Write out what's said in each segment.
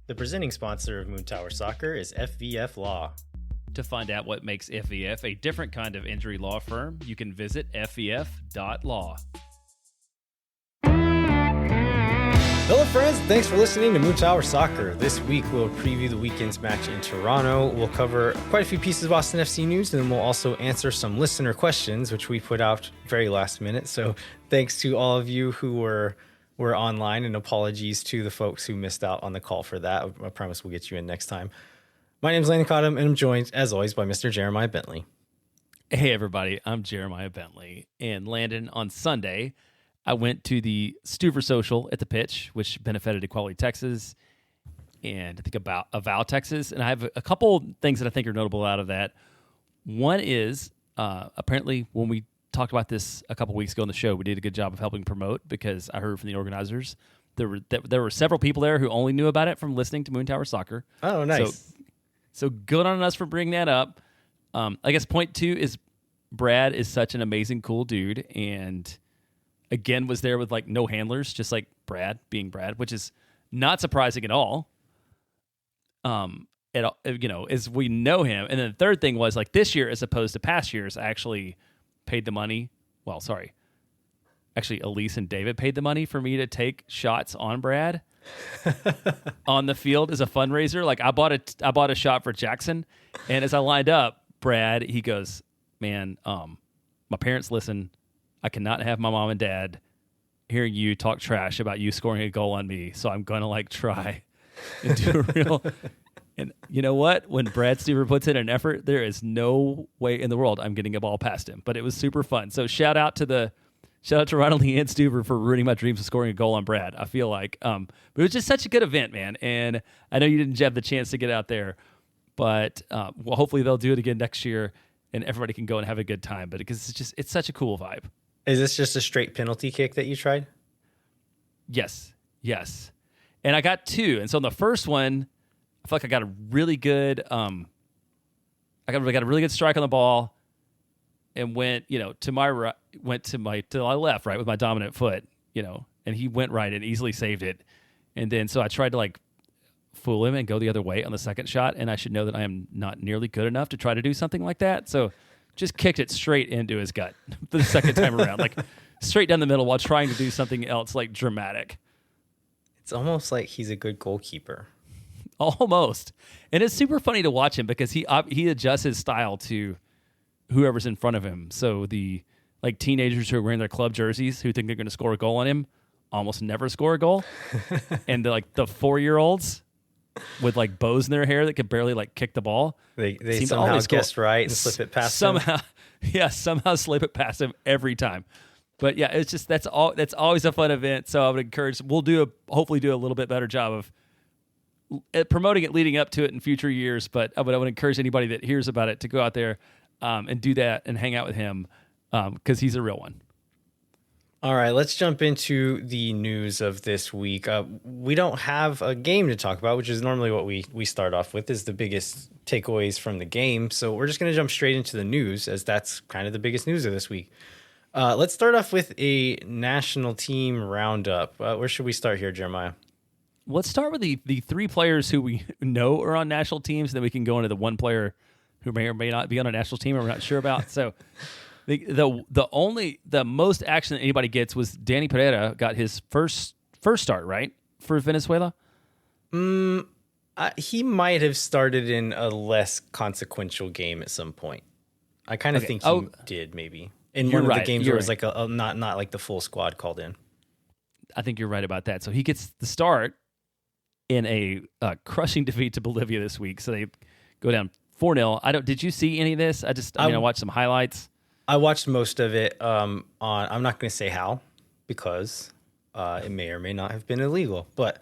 The presenting sponsor of Moon Tower Soccer is FVF Law. To find out what makes FVF a different kind of injury law firm, you can visit fvf.law. Hello friends, thanks for listening to Moon Tower Soccer. This week we'll preview the weekend's match in Toronto. We'll cover quite a few pieces of Austin FC news, and then we'll also answer some listener questions, which we put out very last minute. So thanks to all of you who were online, and apologies to the folks who missed out on the call for that. I promise we'll get you in next time. My name is Landon Cottom, and I'm joined, as always, by Mr. Jeremiah Bentley. Hey everybody, I'm Jeremiah Bentley. And Landon, on Sunday, I went to the Stuver Social at the pitch, which benefited Equality Texas and I think about Avow Texas. And I have a couple things that I think are notable out of that. One is apparently when we talked about this a couple weeks ago on the show, we did a good job of helping promote, because I heard from the organizers there were several people there who only knew about it from listening to Moon Tower Soccer. Oh, nice. So good on us for bringing that up. I guess point two is Brad is such an amazing, cool dude, and again was there with like no handlers, just like Brad being Brad, which is not surprising at all. As we know him. And then the third thing was, like, this year as opposed to past years, I actually paid the money. Well, sorry. Actually, Elise and David paid the money for me to take shots on Brad on the field as a fundraiser. Like I bought a shot for Jackson, and as I lined up, Brad, he goes, "Man, my parents listen. I cannot have my mom and dad hearing you talk trash about you scoring a goal on me, so I'm gonna like try and do a real." And you know what? When Brad Stuver puts in an effort, there is no way in the world I'm getting a ball past him. But it was super fun. So shout out to Ronald Lee and Stuver for ruining my dreams of scoring a goal on Brad. I feel like, but it was just such a good event, man. And I know you didn't have the chance to get out there, but well, hopefully they'll do it again next year, and everybody can go and have a good time. But because it's such a cool vibe. Is this just a straight penalty kick that you tried? Yes. And I got two. And so on the first one, I feel like I got a really good, I got a really good strike on the ball, and went, to my right, to my left, right, with my dominant foot, and he went right and easily saved it. And then so I tried to like fool him and go the other way on the second shot, and I should know that I am not nearly good enough to try to do something like that. So just kicked it straight into his gut for the second time around, like straight down the middle while trying to do something else like dramatic. It's almost like he's a good goalkeeper. Almost. And it's super funny to watch him because he adjusts his style to whoever's in front of him. So the like teenagers who are wearing their club jerseys who think they're going to score a goal on him almost never score a goal. And the 4-year-olds with like bows in their hair that could barely like kick the ball. They somehow guess right and slip it past him. Somehow slip it past him every time. But yeah, it's just that's always a fun event. So I would encourage hopefully do a little bit better job of promoting it leading up to it in future years, but I would encourage anybody that hears about it to go out there and do that and hang out with him because he's a real one. All right, let's jump into the news of this week. We don't have a game to talk about, which is normally what we start off with, is the biggest takeaways from the game. So we're just going to jump straight into the news, as that's kind of the biggest news of this week. Let's start off with a national team roundup. Where should we start here, Jeremiah? Let's start with the three players who we know are on national teams, and then we can go into the one player who may or may not be on a national team we're not sure about. So the most action that anybody gets was Danny Pereira got his first start, right, for Venezuela? He might have started in a less consequential game at some point. I kind of think he did, maybe. In one of the games where it was like not like the full squad called in. I think you're right about that. So he gets the start in a crushing defeat to Bolivia this week. So they go down 4-0. Did you see any of this? I watched some highlights. I watched most of it I'm not going to say how, because it may or may not have been illegal, but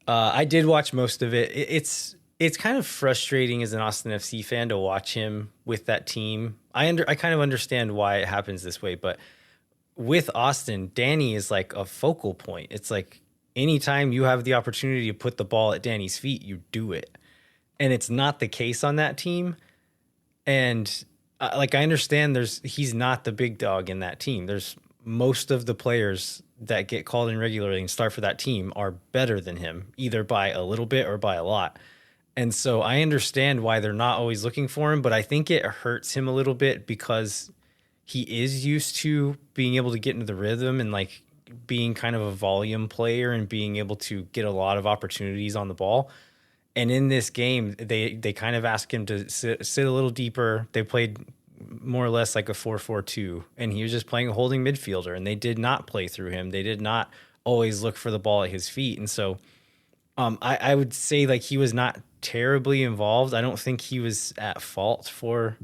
I did watch most of it. It's kind of frustrating as an Austin FC fan to watch him with that team. I kind of understand why it happens this way, but with Austin, Danny is like a focal point. It's like anytime you have the opportunity to put the ball at Danny's feet, you do it. And it's not the case on that team. And I understand he's not the big dog in that team. There's most of the players that get called in regularly and start for that team are better than him, either by a little bit or by a lot. And so I understand why they're not always looking for him, but I think it hurts him a little bit because he is used to being able to get into the rhythm and like being kind of a volume player and being able to get a lot of opportunities on the ball. And in this game, they kind of asked him to sit a little deeper. They played more or less like a 4-4-2, and he was just playing a holding midfielder, and they did not play through him. They did not always look for the ball at his feet. And so I would say like he was not terribly involved. I don't think he was at fault for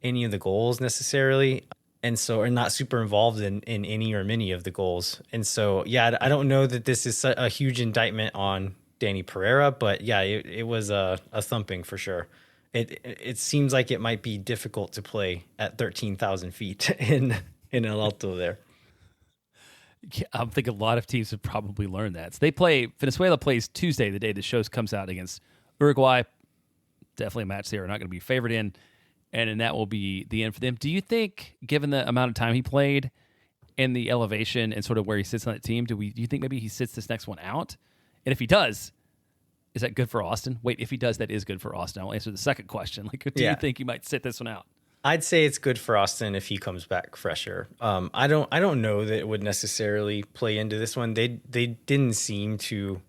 any of the goals necessarily. And so are not super involved in any or many of the goals. And so, yeah, I don't know that this is a huge indictment on Danny Pereira, but yeah, it was a thumping for sure. It seems like it might be difficult to play at 13,000 feet in El Alto there. Yeah, I think a lot of teams have probably learned that. So Venezuela plays Tuesday, the day the show comes out, against Uruguay. Definitely a match they are not going to be favored in. And then that will be the end for them. Do you think, given the amount of time he played and the elevation and sort of where he sits on that team, do you think maybe he sits this next one out? And if he does, is that good for Austin? Wait, if he does, that is good for Austin. I'll answer the second question. Like, do you think he might sit this one out? I'd say it's good for Austin if he comes back fresher. I don't know that it would necessarily play into this one. They didn't seem to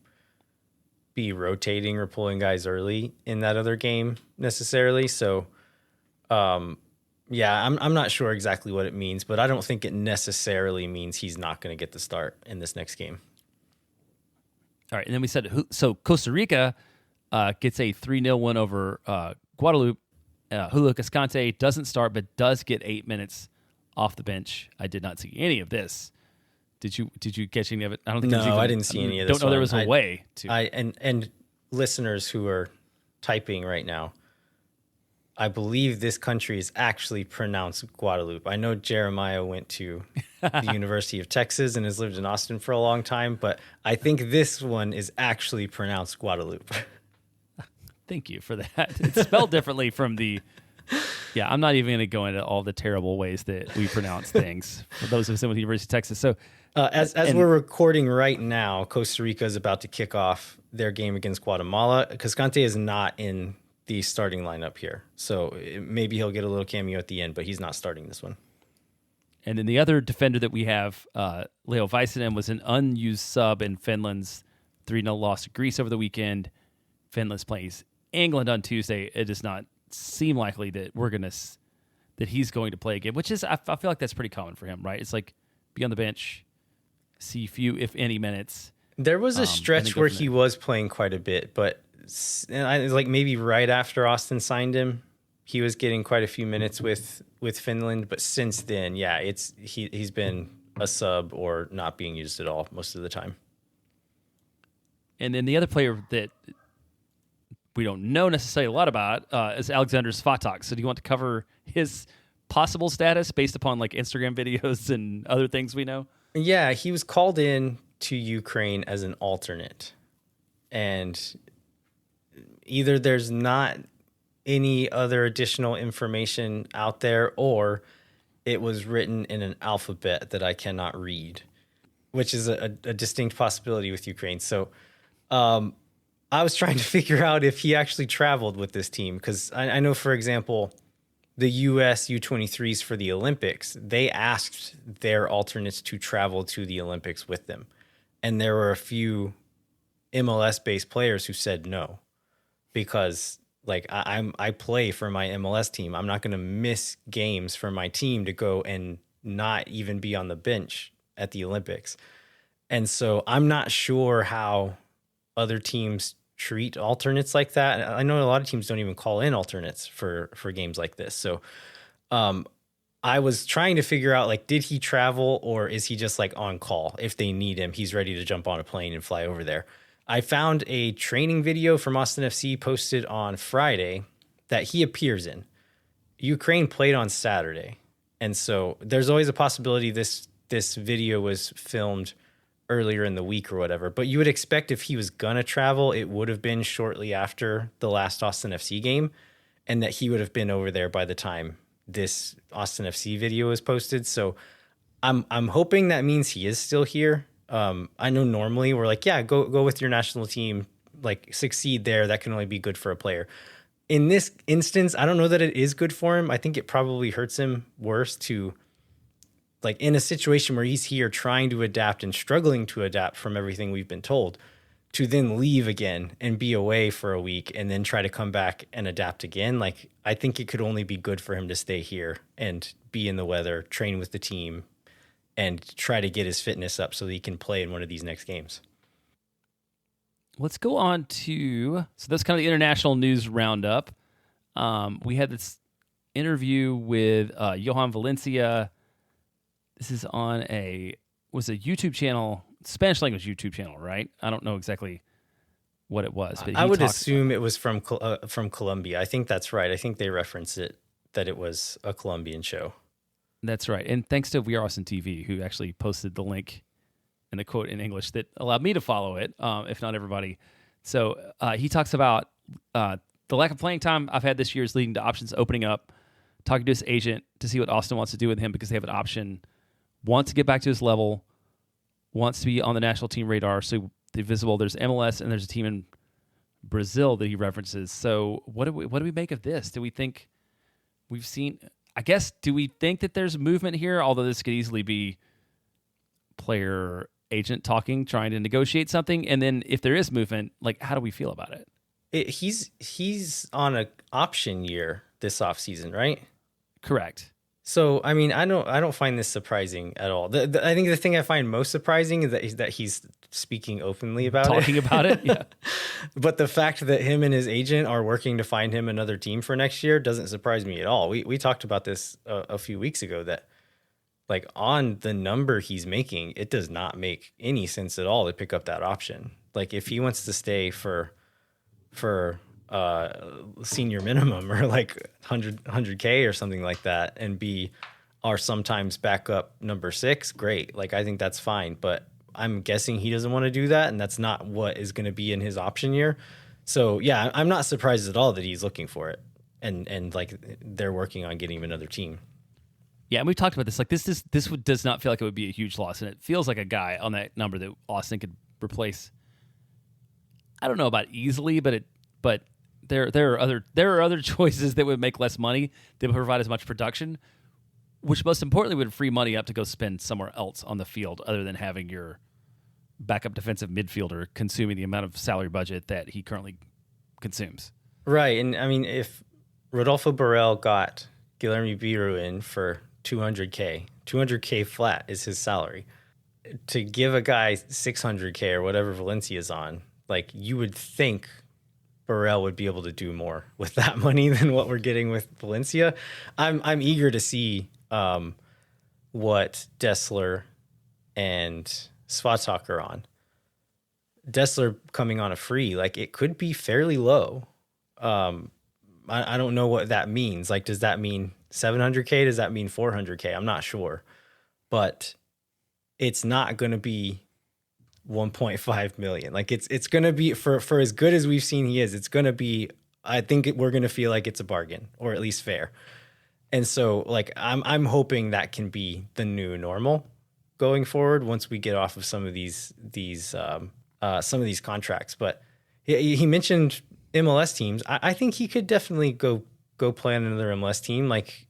be rotating or pulling guys early in that other game necessarily. So, yeah, I'm not sure exactly what it means, but I don't think it necessarily means he's not going to get the start in this next game. All right, and then we said, so Costa Rica gets a 3-0 win over Guadeloupe. Julio Cascante doesn't start, but does get 8 minutes off the bench. I did not see any of this. Did you catch any of it? I don't think. No, I didn't see any of this. Don't know there was a way to. And listeners who are typing right now, I believe this country is actually pronounced Guadeloupe. I know Jeremiah went to the University of Texas and has lived in Austin for a long time, but I think this one is actually pronounced Guadeloupe. Thank you for that. It's spelled differently from the... Yeah, I'm not even going to go into all the terrible ways that we pronounce things for those of us in the University of Texas. So, as we're recording right now, Costa Rica is about to kick off their game against Guatemala. Cascante is not in the starting lineup here. So maybe he'll get a little cameo at the end, but he's not starting this one. And then the other defender that we have, Leo Väisänen, was an unused sub in Finland's 3-0 loss to Greece over the weekend. Finland plays England on Tuesday. It does not seem likely that that he's going to play again, which is, I feel like that's pretty common for him, right? It's like be on the bench, see few, if any, minutes. There was a stretch where he was playing quite a bit, but like maybe right after Austin signed him, he was getting quite a few minutes with Finland. But since then, yeah, he's been a sub or not being used at all most of the time. And then the other player that we don't know necessarily a lot about is Alexander Svatok. So do you want to cover his possible status based upon like Instagram videos and other things we know? Yeah, he was called in to Ukraine as an alternate. And either there's not any other additional information out there, or it was written in an alphabet that I cannot read, which is a distinct possibility with Ukraine. So I was trying to figure out if he actually traveled with this team, because I know, for example, the U.S. U23s for the Olympics, they asked their alternates to travel to the Olympics with them. And there were a few MLS-based players who said no, because like I play for my MLS team. I'm not going to miss games for my team to go and not even be on the bench at the Olympics. And so I'm not sure how other teams treat alternates like that. I know a lot of teams don't even call in alternates for games like this. So I was trying to figure out, like, did he travel or is he just like on call? If they need him, he's ready to jump on a plane and fly over there. I found a training video from Austin FC posted on Friday that he appears in. Ukraine played on Saturday. And so there's always a possibility this video was filmed earlier in the week or whatever. But you would expect if he was going to travel, it would have been shortly after the last Austin FC game, and that he would have been over there by the time this Austin FC video was posted. So I'm hoping that means he is still here. I know normally we're like, yeah, go with your national team, like succeed there. That can only be good for a player. In this instance, I don't know that it is good for him. I think it probably hurts him worse to, like, in a situation where he's here trying to adapt and struggling to adapt from everything we've been told, to then leave again and be away for a week and then try to come back and adapt again. Like, I think it could only be good for him to stay here and be in the weather, train with the team, and try to get his fitness up so that he can play in one of these next games. Let's go on to, so that's kind of the international news roundup. We had this interview with Johan Valencia. This is on was a YouTube channel, Spanish language YouTube channel, right? I don't know exactly what it was, but I would assume it was from Colombia. I think that's right. I think they referenced it, that it was a Colombian show. That's right. And thanks to We Are Austin TV, who actually posted the link and the quote in English that allowed me to follow it, if not everybody. So he talks about the lack of playing time I've had this year is leading to options opening up, talking to his agent to see what Austin wants to do with him because they have an option, wants to get back to his level, wants to be on the national team radar. So they're visible. There's MLS and there's a team in Brazil that he references. So what do we make of this? Do we think we've seen... I guess, do we think that there's movement here? Although this could easily be player agent talking, trying to negotiate something. And then if there is movement, like, how do we feel about it? He's on an option year this offseason, right? Correct. So, I mean, I don't find this surprising at all. I think the thing I find most surprising is that he's speaking openly about talking about it. Yeah. But the fact that him and his agent are working to find him another team for next year doesn't surprise me at all. We talked about this a few weeks ago, that, like, on the number he's making, it does not make any sense at all to pick up that option. Like, if he wants to stay for senior minimum or like 100K or something like that and be our sometimes backup number 6, great. Like, I think that's fine, but I'm guessing he doesn't want to do that, and that's not what is going to be in his option year. So yeah, I'm not surprised at all that he's looking for it, and like, they're working on getting him another team. Yeah, and we've talked about this. Like, does not feel like it would be a huge loss, and it feels like a guy on that number that Austin could replace. I don't know about easily, but there are other choices that would make less money, that would provide as much production, which most importantly would free money up to go spend somewhere else on the field other than having your backup defensive midfielder consuming the amount of salary budget that he currently consumes. Right, and I mean, if Rodolfo Borrell got Guilherme Biru in for 200K flat is his salary. To give a guy 600K or whatever Valencia's on, like, you would think Burrell would be able to do more with that money than what we're getting with Valencia. I'm eager to see what Dessler and Svatok are on. Dessler coming on a free, like, it could be fairly low. I don't know what that means. Like, does that mean 700K? Does that mean 400K? I'm not sure, but it's not going to be 1.5 million. Like, it's going to be, for as good as we've seen he is, it's going to be, I think we're going to feel like it's a bargain, or at least fair. And so, like, I'm hoping that can be the new normal going forward once we get off of some of these contracts. But he mentioned MLS teams. I think he could definitely go play on another MLS team. Like,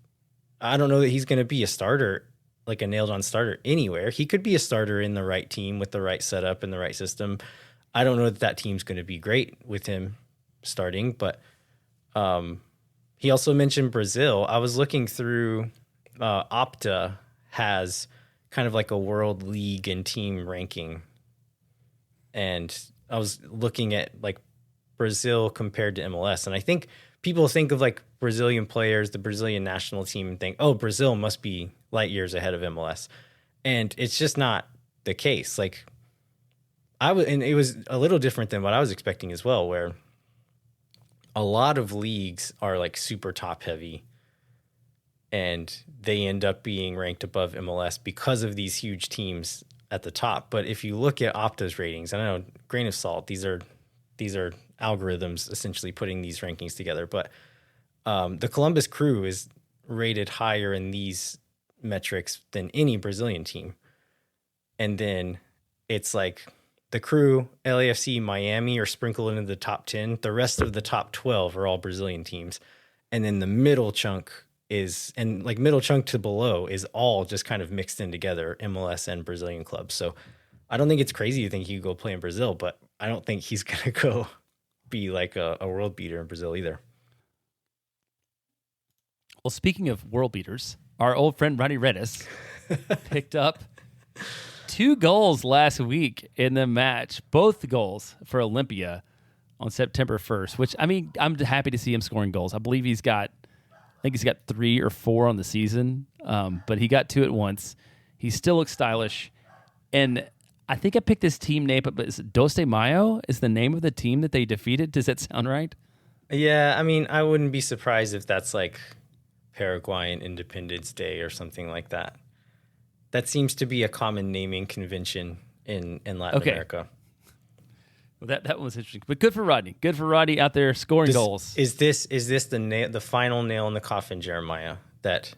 I don't know that he's going to be a starter, like a nailed on starter anywhere. He could be a starter in the right team with the right setup and the right system. I don't know that team's going to be great with him starting, but he also mentioned Brazil. I was looking through, Opta has kind of like a world league and team ranking, and I was looking at, like, Brazil compared to MLS, and I think people think of, like, Brazilian players, the Brazilian national team, and think, oh, Brazil must be light years ahead of MLS. And it's just not the case. Like, and it was a little different than what I was expecting as well, where a lot of leagues are, like, super top heavy, and they end up being ranked above MLS because of these huge teams at the top. But if you look at Opta's ratings, and I know, grain of salt, these are algorithms essentially putting these rankings together, but the Columbus Crew is rated higher in these metrics than any Brazilian team. And then it's like the Crew, LAFC, Miami are sprinkled into the top 10. The rest of the top 12 are all Brazilian teams. And then the middle chunk middle chunk to below is all just kind of mixed in together, MLS and Brazilian clubs. So I don't think it's crazy to think he could go play in Brazil, but I don't think he's going to go be like a world beater in Brazil either. Well, speaking of world beaters, our old friend Ronnie Redis picked up 2 goals last week in the match, both goals for Olympia on September 1st, which, I mean, I'm happy to see him scoring goals. I believe he's got 3 or 4 on the season, but he got 2 at once. He still looks stylish. And I think I picked this team name, but is it Dos de Mayo is the name of the team that they defeated? Does that sound right? Yeah, I mean, I wouldn't be surprised if that's like Paraguayan Independence Day or something like that. That seems to be a common naming convention in Latin America. Well, that one was interesting, but good for Rodney. Good for Rodney out there scoring goals. Is this the final nail in the coffin, Jeremiah? That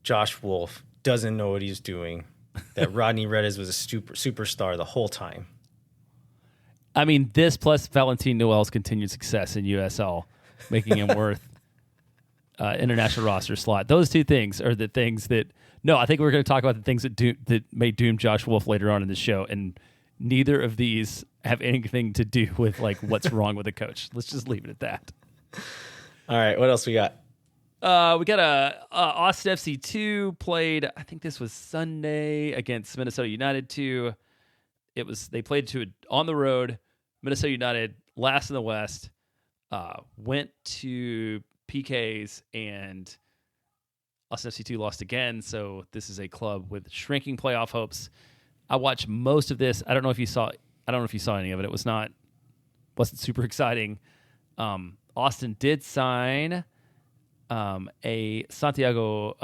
Josh Wolff doesn't know what he's doing. That Rodney Redis was a superstar the whole time. I mean, this plus Valentin Noel's continued success in USL, making him worth international roster slot. Those 2 things are the things that. No, I think we're going to talk about the things that may doom Josh Wolff later on in the show, and neither of these have anything to do with like what's wrong with the coach. Let's just leave it at that. All right, what else we got? We got Austin FC 2 played. I think this was Sunday against Minnesota United 2. They played on the road. Minnesota United last in the West. Went to PKs and Austin FC 2 lost again, so this is a club with shrinking playoff hopes. I watched most of this. I don't know if you saw any of it. It wasn't super exciting. Austin did sign a Santiago.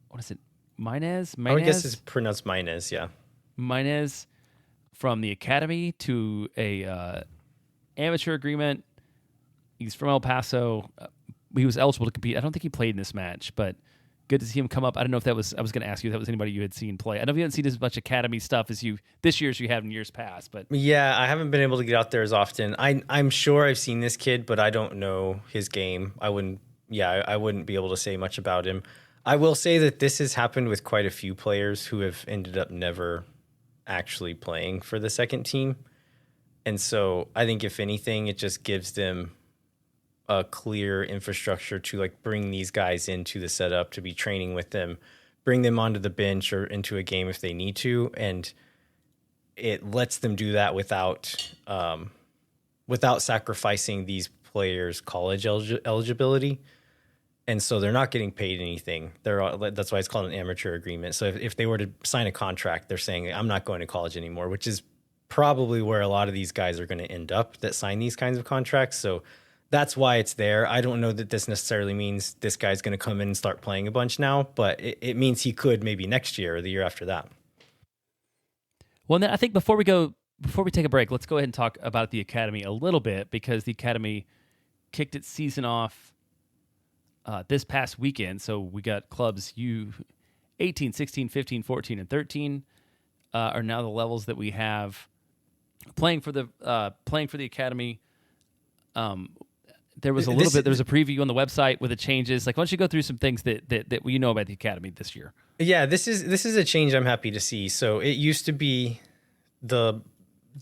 What is it? Minez? I guess it's pronounced Minez. Yeah, Minez from the academy to a amateur agreement. He's from El Paso. He was eligible to compete. I don't think he played in this match, but good to see him come up. I don't know if that was. I was going to ask you if that was anybody you had seen play. I know you haven't seen as much academy stuff as you this year as you have in years past. But yeah, I haven't been able to get out there as often. I'm sure I've seen this kid, but I don't know his game. I wouldn't be able to say much about him. I will say that this has happened with quite a few players who have ended up never actually playing for the second team, and so I think if anything, it just gives them a clear infrastructure to like bring these guys into the setup, to be training with them, bring them onto the bench or into a game if they need to. And it lets them do that without sacrificing these players' college eligibility. And so they're not getting paid anything. That's why it's called an amateur agreement. So if they were to sign a contract, they're saying, I'm not going to college anymore, which is probably where a lot of these guys are going to end up that sign these kinds of contracts. So that's why it's there. I don't know that this necessarily means this guy's going to come in and start playing a bunch now, but it means he could maybe next year or the year after that. Well, I think before we take a break, let's go ahead and talk about the academy a little bit, because the academy kicked its season off this past weekend. So we got clubs U18, 16, 15, 14, and 13 are now the levels that we have playing for the academy. There was a little bit. There was a preview on the website with the changes. Like, why don't you go through some things that we know about the academy this year? Yeah, this is a change I'm happy to see. So it used to be the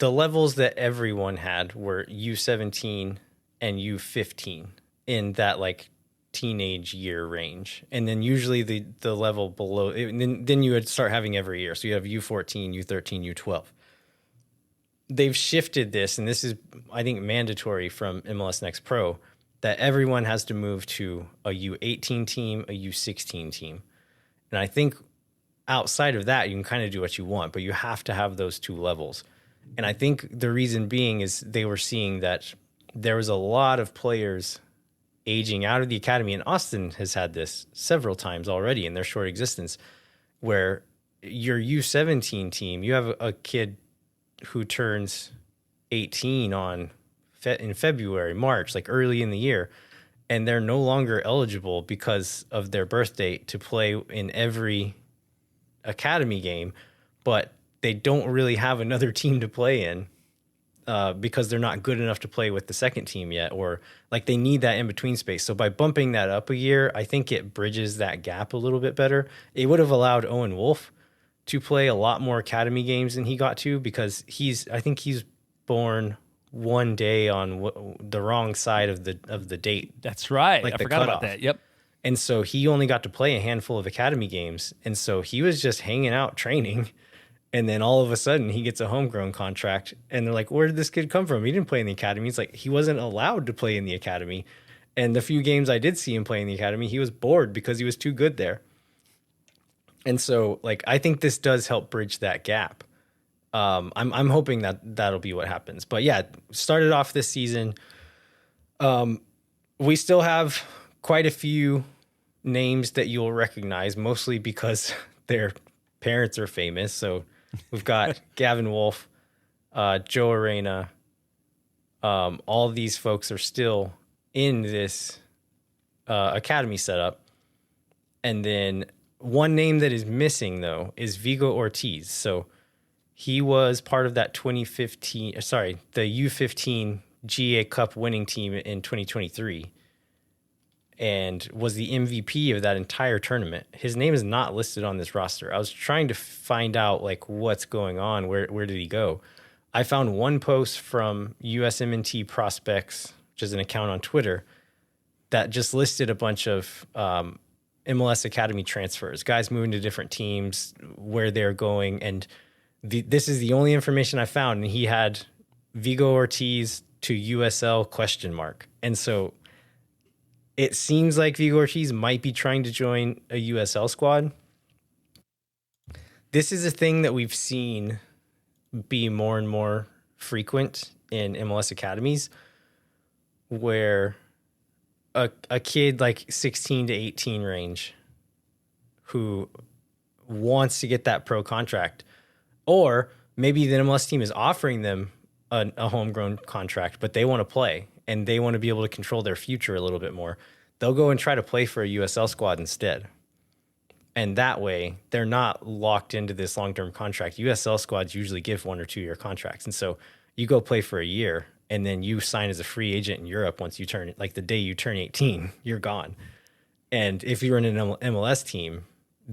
levels that everyone had were U17 and U15 in that like teenage year range, and then usually the level below. Then you would start having every year. So you have U14, U13, U12. They've shifted this, and this is, I think, mandatory from MLS Next Pro, that everyone has to move to a U18 team, a U16 team. And I think outside of that, you can kind of do what you want, but you have to have those 2 levels. And I think the reason being is they were seeing that there was a lot of players aging out of the academy, and Austin has had this several times already in their short existence, where your U17 team, you have a kid who turns 18 in February, March, like early in the year, and they're no longer eligible because of their birth date to play in every academy game, but they don't really have another team to play in because they're not good enough to play with the second team yet, or like they need that in between space. So by bumping that up a year, I think it bridges that gap a little bit better. It would have allowed Owen Wolff to play a lot more academy games than he got to, because I think he's born one day on the wrong side of the date. That's right. Like I the forgot cutoff. about that. Yep. And so he only got to play a handful of academy games. And so he was just hanging out training. And then all of a sudden he gets a homegrown contract. And they're like, where did this kid come from? He didn't play in the academy. It's like, he wasn't allowed to play in the academy. And the few games I did see him play in the academy, he was bored because he was too good there. And so, like, I think this does help bridge that gap. I'm hoping that that'll be what happens. But yeah, started off this season. We still have quite a few names that you'll recognize, mostly because their parents are famous. So we've got Gavin Wolff, Joe Arena. All these folks are still in this academy setup. And then one name that is missing, though, is Vigo Ortiz. So he was part of that the U15 GA Cup winning team in 2023 and was the MVP of that entire tournament. His name is not listed on this roster. I was trying to find out like what's going on. Where did he go? I found one post from USMNT Prospects, which is an account on Twitter, that just listed a bunch of MLS Academy transfers, guys moving to different teams, where they're going. And this is the only information I found. And he had Vigo Ortiz to USL ? And so it seems like Vigo Ortiz might be trying to join a USL squad. This is a thing that we've seen be more and more frequent in MLS academies, where a kid like 16 to 18 range who wants to get that pro contract, or maybe the MLS team is offering them a homegrown contract, but they want to play and they want to be able to control their future a little bit more. They'll go and try to play for a USL squad instead. And that way they're not locked into this long-term contract. USL squads usually give 1 or 2 year contracts. And so you go play for a year and then you sign as a free agent in Europe. Once you turn, like the day you turn 18, you're gone. And if you're in an MLS team,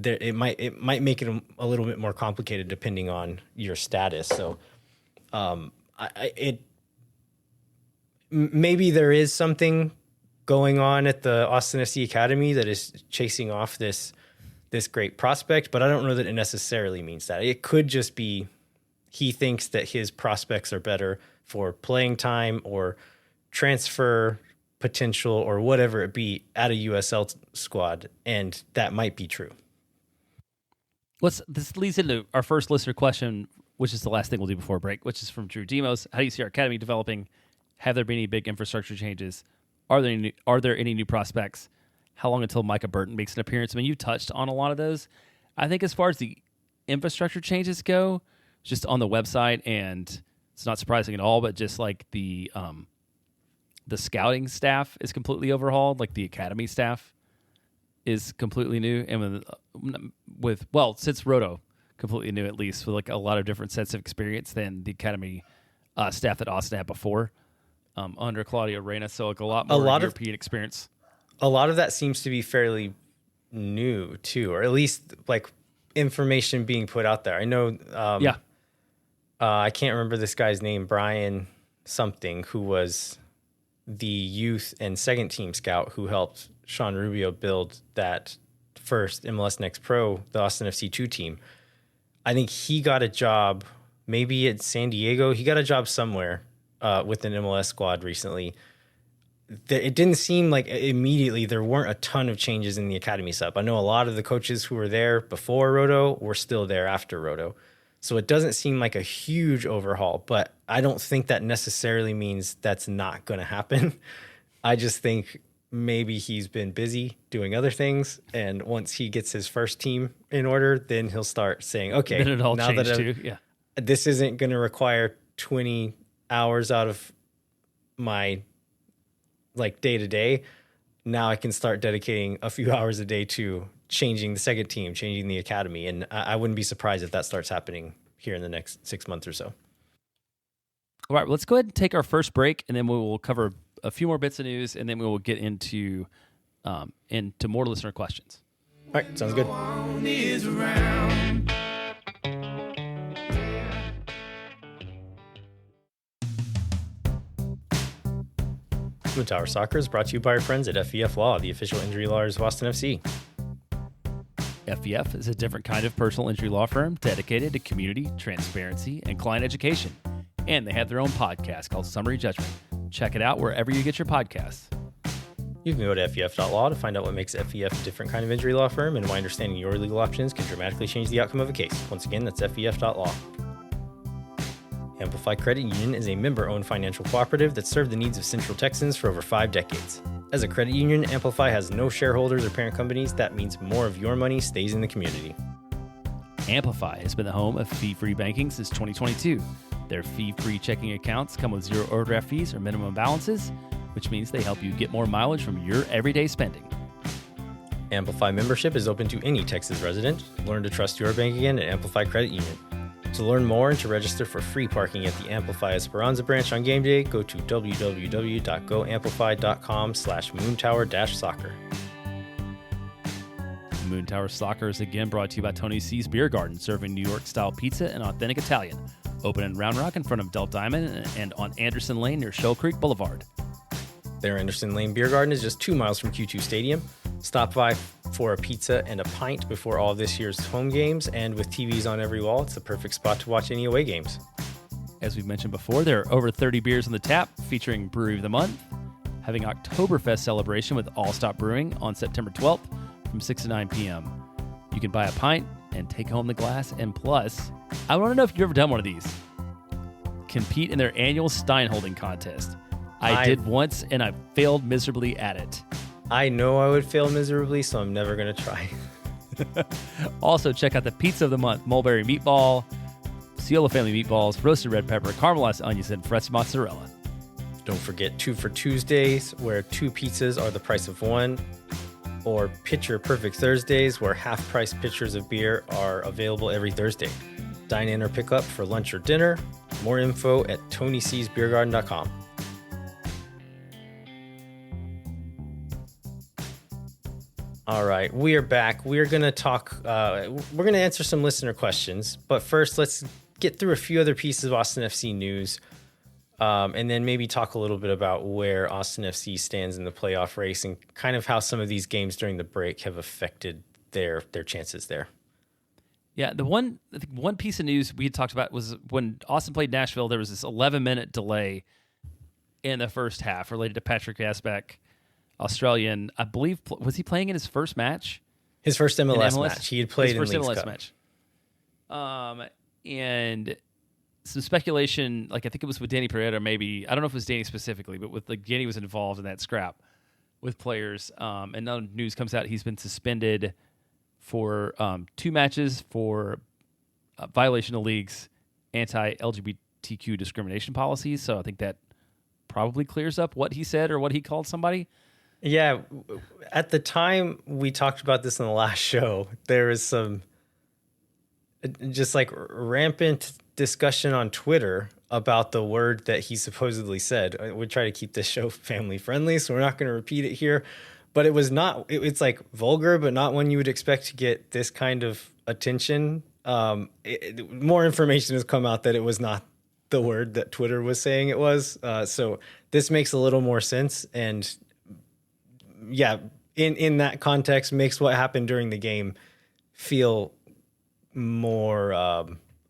it might make it a little bit more complicated depending on your status. So maybe there is something going on at the Austin FC Academy that is chasing off this great prospect, but I don't know that it necessarily means that. It could just be he thinks that his prospects are better for playing time or transfer potential or whatever it be at a USL squad, and that might be true. This leads into our first listener question, which is the last thing we'll do before break, which is from Drew Demos. How do you see our academy developing? Have there been any big infrastructure changes? Are there any new prospects? How long until Micah Burton makes an appearance? I mean, you touched on a lot of those. I think as far as the infrastructure changes go, just on the website, and it's not surprising at all, but just like the scouting staff is completely overhauled. Like the academy staff is completely new. And since Roto, completely new, at least, with like a lot of different sets of experience than the academy staff that Austin had before under Claudio Reyna. So like a lot more European experience. A lot of that seems to be fairly new too, or at least like information being put out there. I know. I can't remember this guy's name, Brian something, who was the youth and second team scout who helped Sean Rubio build that first MLS Next Pro, the Austin FC 2 team. I think he got a job maybe at San Diego. He got a job somewhere with an MLS squad recently. It didn't seem like immediately there weren't a ton of changes in the academy setup. I know a lot of the coaches who were there before Roto were still there after Roto. So it doesn't seem like a huge overhaul, but I don't think that necessarily means that's not going to happen. I just think maybe he's been busy doing other things, and once he gets his first team in order, then he'll start saying, okay, then it all changed too. Yeah. This isn't going to require 20 hours out of my like day to day. now I can start dedicating a few hours a day to changing the second team, changing the academy. And I wouldn't be surprised if that starts happening here in the next 6 months or so. All right, let's go ahead and take our first break, and then we will cover a few more bits of news, and then we will get into more listener questions. All right, sounds good. Moon Tower Soccer is brought to you by our friends at FEF Law, the official injury lawyers of Austin FC. FEF is a different kind of personal injury law firm dedicated to community, transparency, and client education. And they have their own podcast called Summary Judgment. Check it out wherever you get your podcasts. You can go to fef.law to find out what makes FEF a different kind of injury law firm and why understanding your legal options can dramatically change the outcome of a case. Once again, that's fef.law. Amplify Credit Union is a member-owned financial cooperative that served the needs of Central Texans for over 5 decades. As a credit union, Amplify has no shareholders or parent companies. That means more of your money stays in the community. Amplify has been the home of fee-free banking since 2022. Their fee-free checking accounts come with zero overdraft fees or minimum balances, which means they help you get more mileage from your everyday spending. Amplify membership is open to any Texas resident. Learn to trust your bank again at Amplify Credit Union. To learn more and to register for free parking at the Amplify Esperanza branch on game day, go to www.goamplify.com/moontower-soccer. Moon Tower Soccer is again brought to you by Tony C's Beer Garden, serving New York-style pizza and authentic Italian. Open in Round Rock in front of Del Diamond and on Anderson Lane near Shoal Creek Boulevard. Their Anderson Lane Beer Garden is just 2 miles from Q2 Stadium. Stop by for a pizza and a pint before all this year's home games, and with TVs on every wall, it's the perfect spot to watch any away games. As we've mentioned before, there are over 30 beers on the tap, featuring Brewery of the Month, having Oktoberfest celebration with All Stop Brewing on September 12th from 6 to 9 p.m. You can buy a pint and take home the glass, and plus, I want to know if you've ever done one of these. Compete in their annual Stein holding contest. I did once, and I failed miserably at it. I know I would fail miserably, so I'm never going to try. Also, check out the Pizza of the Month, mulberry meatball, Ciola family meatballs, roasted red pepper, caramelized onions, and fresh mozzarella. Don't forget 2 for Tuesdays, where 2 pizzas are the price of 1, or Pitcher Perfect Thursdays, where half-price pitchers of beer are available every Thursday. Dine in or pick up for lunch or dinner. More info at TonyC'sBeerGarden.com. All right, we are back. We are going to talk, we're going to answer some listener questions, but first let's get through a few other pieces of Austin FC news, and then maybe talk a little bit about where Austin FC stands in the playoff race and kind of how some of these games during the break have affected their chances there. Yeah, I think one piece of news we had talked about was when Austin played Nashville, there was this 11-minute delay in the first half related to Patrick Asbeck, Australian. I believe, was he playing in his first match? His first MLS match. He had played his in first Leagues MLS Cup. match. And some speculation, like I think it was with Danny Pereira, maybe. I don't know if it was Danny specifically, but with like Danny was involved in that scrap with players. And now news comes out he's been suspended for 2 matches for violation of league's anti-LGBTQ discrimination policies. So I think that probably clears up what he said or what he called somebody. Yeah, at the time we talked about this in the last show, there was some just like rampant discussion on Twitter about the word that he supposedly said. We try to keep this show family friendly, so we're not going to repeat it here. But it was not, it's like vulgar, but not one you would expect to get this kind of attention. More information has come out that it was not the word that Twitter was saying it was. So this makes a little more sense. And yeah, in that context, makes what happened during the game feel more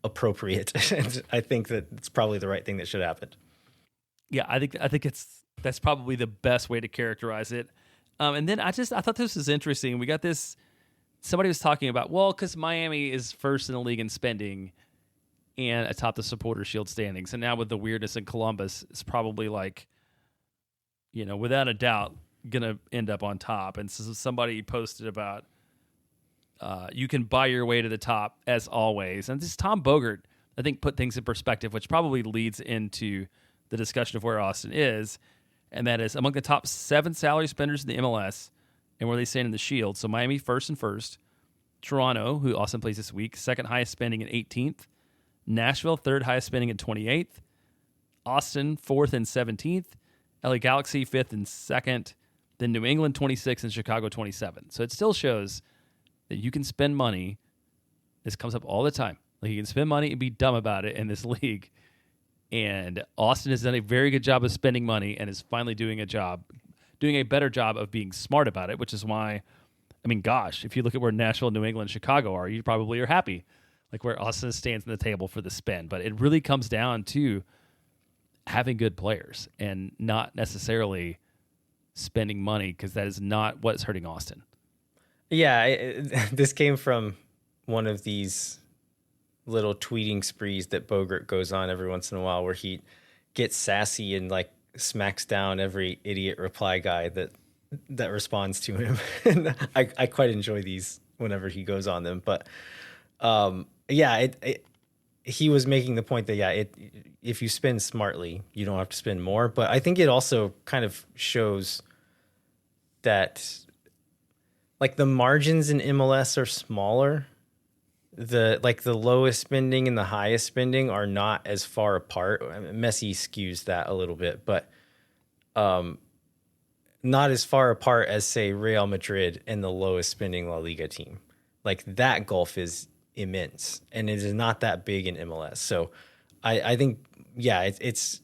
appropriate. And I think that it's probably the right thing that should happen. Yeah, I think that's probably the best way to characterize it. And then I thought this was interesting. We got this. Somebody was talking about, well, because Miami is first in the league in spending and atop the Supporter Shield standings, and now with the weirdness in Columbus, it's probably like, without a doubt, gonna end up on top. And so somebody posted about you can buy your way to the top as always. And this Tom Bogert, I think, put things in perspective, which probably leads into the discussion of where Austin is. and that is among the top 7 salary spenders in the MLS and where they stand in the Shield. So Miami first and first. Toronto, who Austin plays this week, second highest spending at 18th. Nashville, third highest spending at 28th. Austin, fourth and 17th. LA Galaxy, fifth and second. Then New England, 26th, and Chicago, 27th. So it still shows that you can spend money. This comes up all the time. Like, you can spend money and be dumb about it in this league. And Austin has done a very good job of spending money and is finally doing a better job of being smart about it, which is why, I mean, gosh, if you look at where Nashville, New England, and Chicago are, you probably are happy, like where Austin stands on the table for the spend. But it really comes down to having good players and not necessarily spending money, because that is not what's hurting Austin. Yeah, this came from one of these little tweeting sprees that Bogert goes on every once in a while, where he gets sassy and like smacks down every idiot reply guy that responds to him. And I quite enjoy these whenever he goes on them. But he was making the point that if you spend smartly, you don't have to spend more. But I think it also kind of shows that like the margins in MLS are smaller. The lowest spending and the highest spending are not as far apart. I mean, Messi skews that a little bit, but not as far apart as, say, Real Madrid and the lowest spending La Liga team. Like, that gulf is immense, and it is not that big in MLS. So I think, it's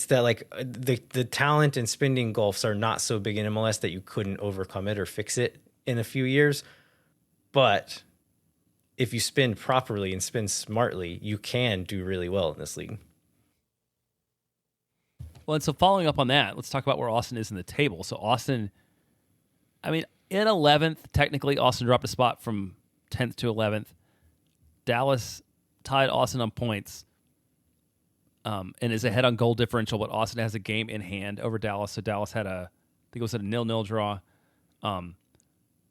that like the talent and spending gulfs are not so big in MLS that you couldn't overcome it or fix it in a few years. But if you spend properly and spend smartly, you can do really well in this league. Well, and so following up on that, let's talk about where Austin is in the table. So Austin, I mean, in 11th, technically, Austin dropped a spot from 10th to 11th. Dallas tied Austin on points and is ahead on goal differential, but Austin has a game in hand over Dallas. So Dallas had I think it was a 0-0 draw.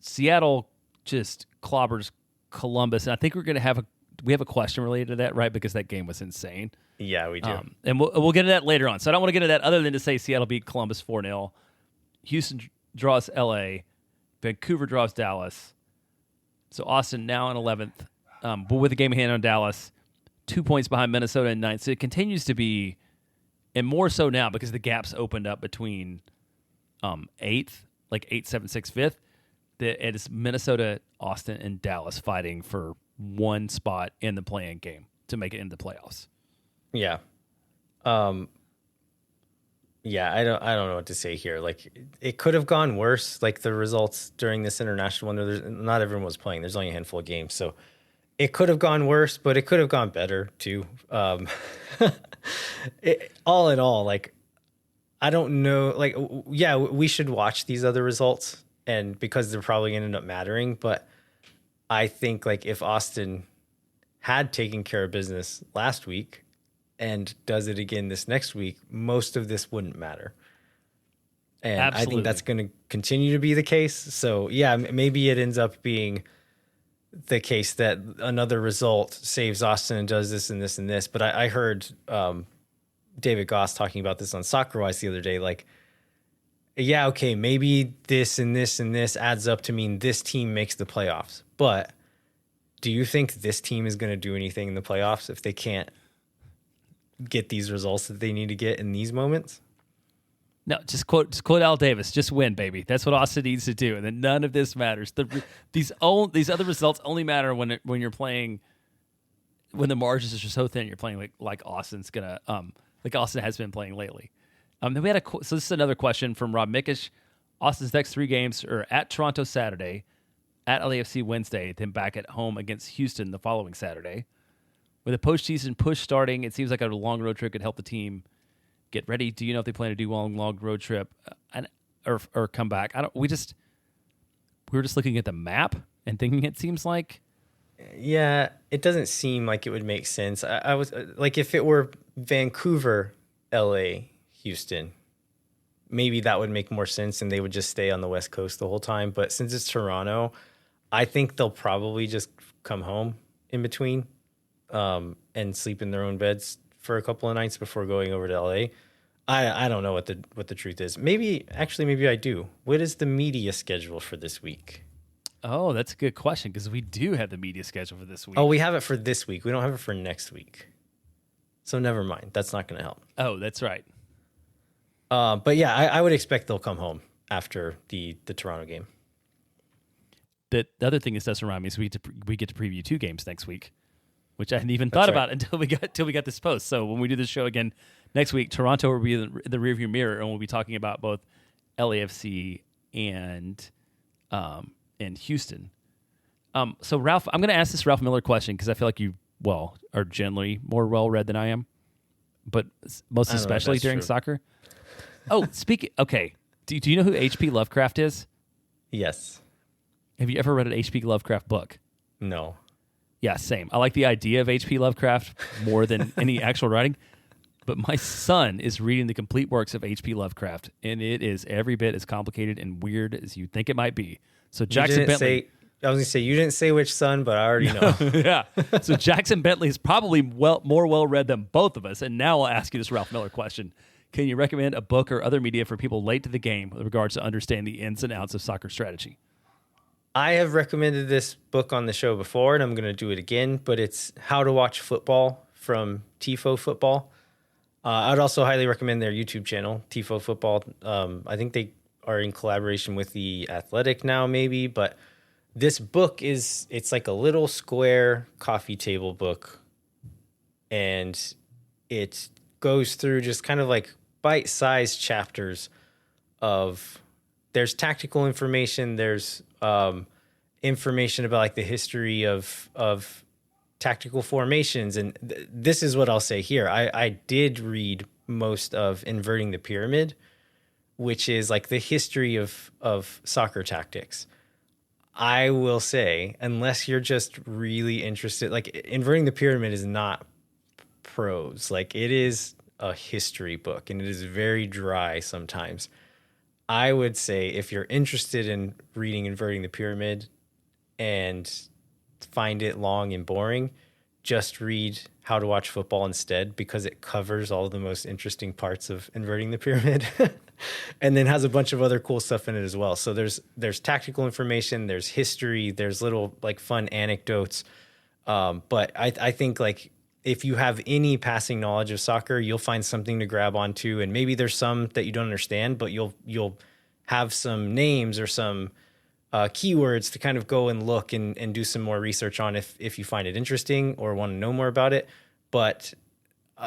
Seattle just clobbers Columbus, and I think we have a question related to that, right? Because that game was insane. Yeah, we do. And we'll get into that later on. So I don't want to get into that other than to say Seattle beat Columbus 4-0. Houston draws LA. Vancouver draws Dallas. So Austin now in 11th, but with a game in hand on Dallas, 2 points behind Minnesota in 9th. So it continues to be, and more so now because the gaps opened up between 8th, like 8, 7, 6, 5th. It is Minnesota, Austin, and Dallas fighting for one spot in the play-in game to make it into the playoffs. Yeah. I don't know what to say here. Like, it could have gone worse. Like, the results during this international window, not everyone was playing. There's only a handful of games, so it could have gone worse, but it could have gone better too. All in all, like, I don't know. Like, yeah, we should watch these other results, and because they're probably going to end up mattering. But I think, like, if Austin had taken care of business last week and does it again this next week, most of this wouldn't matter. And absolutely. I think that's going to continue to be the case. So, yeah, maybe it ends up being the case that another result saves Austin and does this and this and this. But I heard David Goss talking about this on SoccerWise the other day. Like, yeah, okay, maybe this and this and this adds up to mean this team makes the playoffs. But do you think this team is going to do anything in the playoffs if they can't get these results that they need to get in these moments? No, just quote Al Davis. Just win, baby. That's what Austin needs to do, and then none of this matters. These other results only matter when you're playing, when the margins are so thin. You're playing like Austin's gonna like Austin has been playing lately. Then we had so this is another question from Rob Mickish. Austin's next 3 games are at Toronto Saturday, at LAFC Wednesday, then back at home against Houston the following Saturday. With a postseason push starting, it seems like a long road trip could help the team get ready. Do you know if they plan to do a long road trip or come back? We were just looking at the map and thinking it seems like. Yeah, it doesn't seem like it would make sense. I was like, if it were Vancouver, LA, Houston, maybe that would make more sense and they would just stay on the West Coast the whole time. But since it's Toronto, I think they'll probably just come home in between and sleep in their own beds for a couple of nights before going over to LA. I don't know what the truth is. Maybe I do. What is the media schedule for this week? Oh, that's a good question because we do have the media schedule for this week. Oh, we have it for this week. We don't have it for next week. So never mind. That's not going to help. Oh, that's right. But yeah, I would expect they'll come home after the Toronto game. The other thing this does remind me is we get to preview 2 games next week, which I hadn't even thought about until we got this post. So when we do this show again next week, Toronto will be in the rearview mirror, and we'll be talking about both LAFC and Houston. So Ralph, I'm going to ask this Ralph Miller question because I feel like you are generally more well read than I am, but most especially during soccer. Oh, okay. Do you know who H.P. Lovecraft is? Yes. Have you ever read an H.P. Lovecraft book? No. Yeah, same. I like the idea of H.P. Lovecraft more than any actual writing. But my son is reading the complete works of H.P. Lovecraft, and it is every bit as complicated and weird as you think it might be. So Jackson Bentley. I was going to say, you didn't say which son, but I already know. Yeah. So Jackson Bentley is probably more well-read than both of us. And now I'll ask you this Ralph Miller question. Can you recommend a book or other media for people late to the game with regards to understanding the ins and outs of soccer strategy? I have recommended this book on the show before, and I'm going to do it again, but it's How to Watch Football from Tifo Football. I'd also highly recommend their YouTube channel, Tifo Football. I think they are in collaboration with The Athletic now, maybe, but this book it's like a little square coffee table book, and it goes through just kind of like bite-sized chapters of, there's tactical information, there's information about like the history of tactical formations. And this is what I'll say here. I did read most of Inverting the Pyramid, which is like the history of soccer tactics. I will say, unless you're just really interested, like Inverting the Pyramid is not prose. Like it is a history book, and it is very dry sometimes. I would say if you're interested in reading Inverting the Pyramid and find it long and boring, just read How to Watch Football instead, because it covers all the most interesting parts of Inverting the Pyramid and then has a bunch of other cool stuff in it as well. So there's tactical information, there's history, there's little like fun anecdotes. But I think like if you have any passing knowledge of soccer, you'll find something to grab onto, and maybe there's some that you don't understand, but you'll have some names or some keywords to kind of go and look and do some more research on if you find it interesting or want to know more about it. But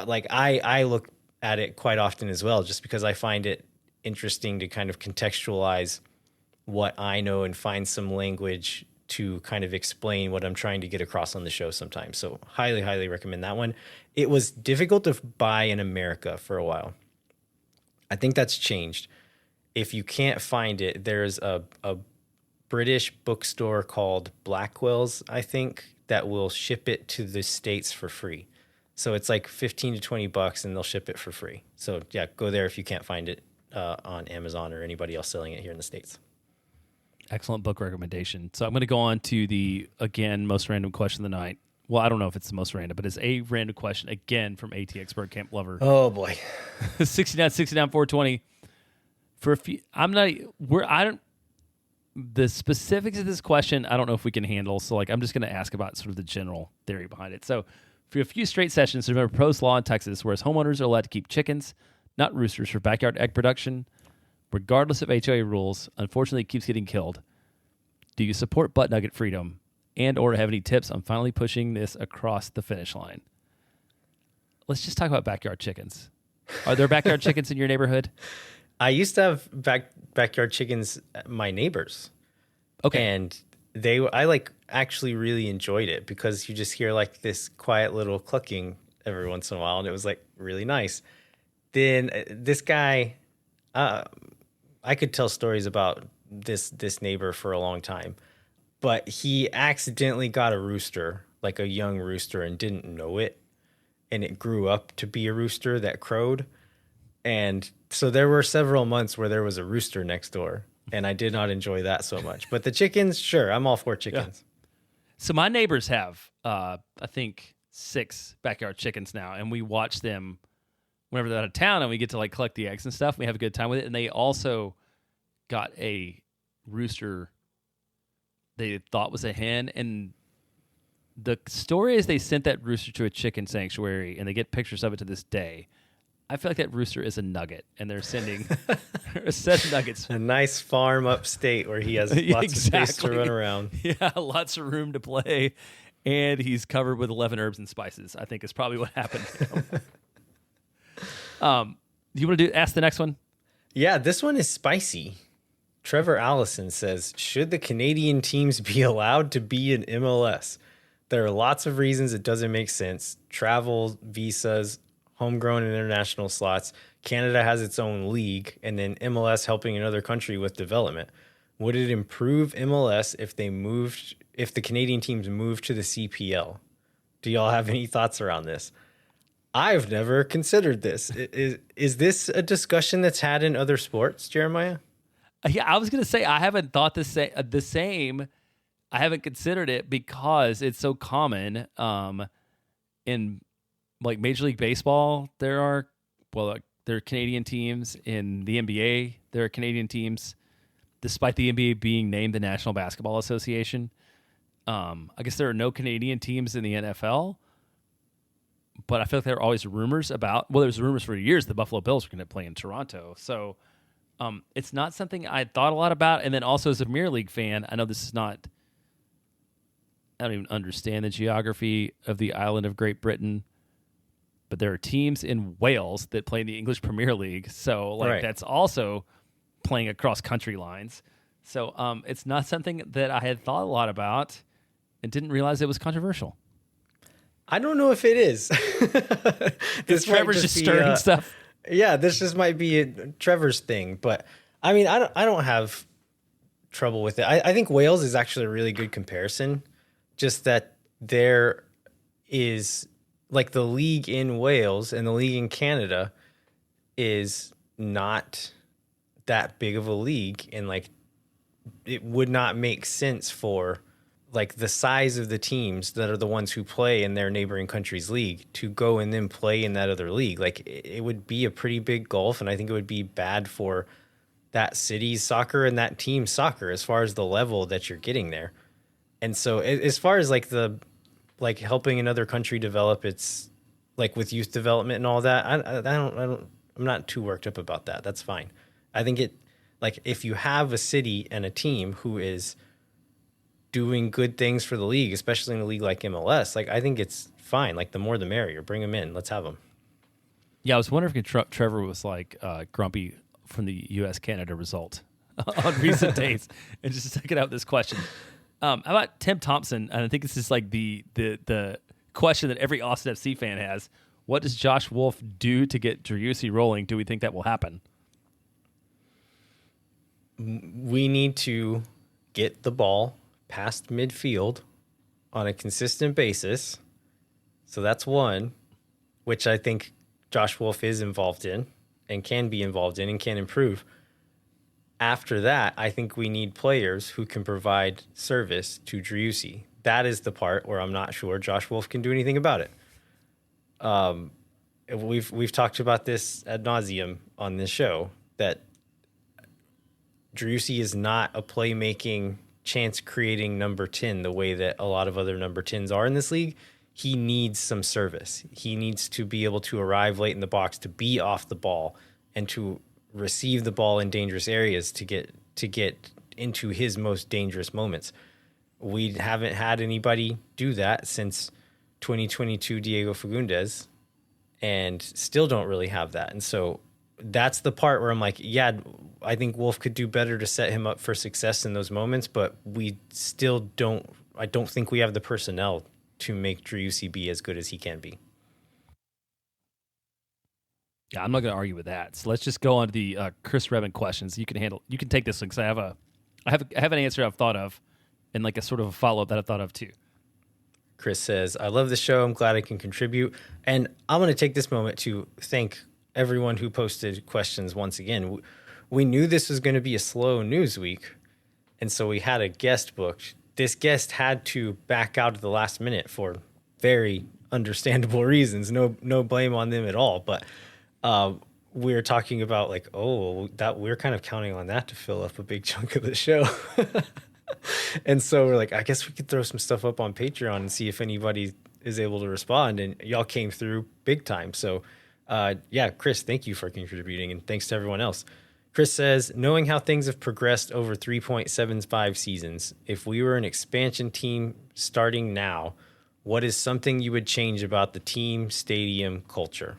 like I look at it quite often as well, just because I find it interesting to kind of contextualize what I know and find some language to kind of explain what I'm trying to get across on the show sometimes. So highly, highly recommend that one. It was difficult to buy in America for a while. I think that's changed. If you can't find it, there's a British bookstore called Blackwell's, I think, that will ship it to the States for free. So it's like $15 to $20 and they'll ship it for free. So yeah, go there if you can't find it on Amazon or anybody else selling it here in the States. Excellent book recommendation. So I'm going to go on to the, again, most random question of the night. Well, I don't know if it's the most random, but it's a random question, again, from AT Expert Camp Lover. Oh, boy. 420. For a few, the specifics of this question, I don't know if we can handle. So, like, I'm just going to ask about sort of the general theory behind it. So, for a few straight sessions, there's been a proposed law in Texas whereas homeowners are allowed to keep chickens, not roosters, for backyard egg production, regardless of HOA rules. Unfortunately, it keeps getting killed. Do you support butt nugget freedom and or have any tips on finally pushing this across the finish line? Let's just talk about backyard chickens. Are there backyard chickens in your neighborhood? I used to have backyard chickens at my neighbors. Okay. And I like actually really enjoyed it because you just hear like this quiet little clucking every once in a while, and it was like really nice. Then this guy, I could tell stories about this neighbor for a long time, but he accidentally got a rooster, like a young rooster, and didn't know it. And it grew up to be a rooster that crowed. And so there were several months where there was a rooster next door, and I did not enjoy that so much. But the chickens, sure, I'm all for chickens. Yeah. So my neighbors have, I think, 6 backyard chickens now, and we watch them whenever they're out of town, and we get to like collect the eggs and stuff. We have a good time with it. And they also got a rooster they thought was a hen, and the story is they sent that rooster to a chicken sanctuary, and they get pictures of it to this day. I feel like that rooster is a nugget, and they're sending a set of nuggets. A nice farm upstate where he has lots of space to run around. Yeah, lots of room to play, and he's covered with 11 herbs and spices, I think is probably what happened to him. You want to ask the next one? Yeah, this one is spicy. Trevor Allison says, should the Canadian teams be allowed to be in MLS? There are lots of reasons it doesn't make sense. Travel, visas, homegrown and international slots. Canada has its own league, and then MLS helping another country with development. Would it improve MLS if the Canadian teams moved to the CPL? Do y'all have any thoughts around this? I've never considered this. Is this a discussion that's had in other sports, Jeremiah? Yeah, I was going to say I haven't thought the same. I haven't considered it because it's so common in like Major League Baseball. There are Canadian teams. In the NBA, there are Canadian teams, despite the NBA being named the National Basketball Association. I guess there are no Canadian teams in the NFL, but I feel like there are always rumors about. Well, there's rumors for years the Buffalo Bills are going to play in Toronto, so. It's not something I thought a lot about. And then also as a Premier League fan, I know this is not, I don't even understand the geography of the island of Great Britain, but there are teams in Wales that play in the English Premier League. So That's also playing across country lines. So it's not something that I had thought a lot about and didn't realize it was controversial. I don't know if it is. This Trevor's just stirring stuff. Yeah, this just might be Trevor's thing, but I mean, I don't have trouble with it. I think Wales is actually a really good comparison. Just that there is like the league in Wales and the league in Canada is not that big of a league, and like it would not make sense for like the size of the teams that are the ones who play in their neighboring country's league to go and then play in that other league. Like it would be a pretty big gulf, and I think it would be bad for that city's soccer and that team's soccer as far as the level that you're getting there. And so as far as like like helping another country develop its like with youth development and all that, I'm not too worked up about that. That's fine. I think like if you have a city and a team who is doing good things for the league, especially in a league like MLS, like I think it's fine. Like the more the merrier. Bring them in. Let's have them. Yeah, I was wondering if Trevor was like grumpy from the U.S.-Canada result on recent days, and just checking out this question. How about Tim Thompson? And I think this is like the question that every Austin FC fan has. What does Josh Wolff do to get Driussi rolling? Do we think that will happen? We need to get the ball past midfield on a consistent basis. So that's one, which I think Josh Wolff is involved in and can be involved in and can improve. After that, I think we need players who can provide service to Driussi. That is the part where I'm not sure Josh Wolff can do anything about it. We've talked about this ad nauseum on this show, that Driussi is not a playmaking, chance-creating number 10 the way that a lot of other number 10s are in this league. He needs some service. He needs to be able to arrive late in the box, to be off the ball, and to receive the ball in dangerous areas to get into his most dangerous moments. We haven't had anybody do that since 2022 Diego Fagundes, and still don't really have that. And so that's the part where I'm like, yeah, I think Wolff could do better to set him up for success in those moments, but we still I don't think we have the personnel to make Driussi be as good as he can be. Yeah, I'm not going to argue with that. So let's just go on to the Chris Redmond questions. You can take this one because I have an answer I've thought of, and like a sort of a follow-up that I've thought of too. Chris says, I love the show. I'm glad I can contribute. And I'm going to take this moment to thank everyone who posted questions once again. We knew this was going to be a slow news week, and so we had a guest booked. This guest had to back out at the last minute for very understandable reasons. No blame on them at all. But we were talking about like, oh, that we're kind of counting on that to fill up a big chunk of the show. And so we're like, I guess we could throw some stuff up on Patreon and see if anybody is able to respond. And y'all came through big time. So, yeah, Chris, thank you for contributing. And thanks to everyone else. Chris says, knowing how things have progressed over 3.75 seasons, if we were an expansion team starting now, what is something you would change about the team, stadium, culture?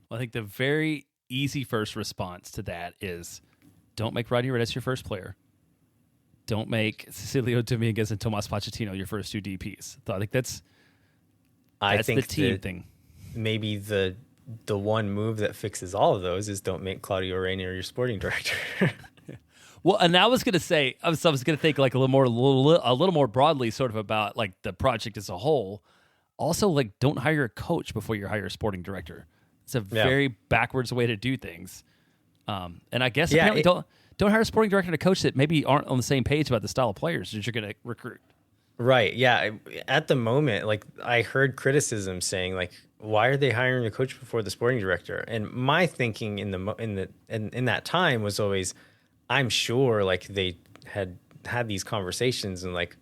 Well, I think the very easy first response to that is don't make Rodney Redis your first player. Don't make Cecilio Dominguez and Tomas Pochettino your first two DPs. So I think that's the team thing. Maybe the one move that fixes all of those is don't make Claudio Reyna your sporting director. Well, and I was going to say, I was going to think like a little more broadly, sort of about like the project as a whole. Also, like don't hire a coach before you hire a sporting director. It's a very backwards way to do things. And I guess apparently don't hire a sporting director and a coach that maybe aren't on the same page about the style of players that you're going to recruit. Right. Yeah. At the moment, like I heard criticism saying like, why are they hiring a coach before the sporting director? And my thinking in that time was always, I'm sure like they had these conversations and like,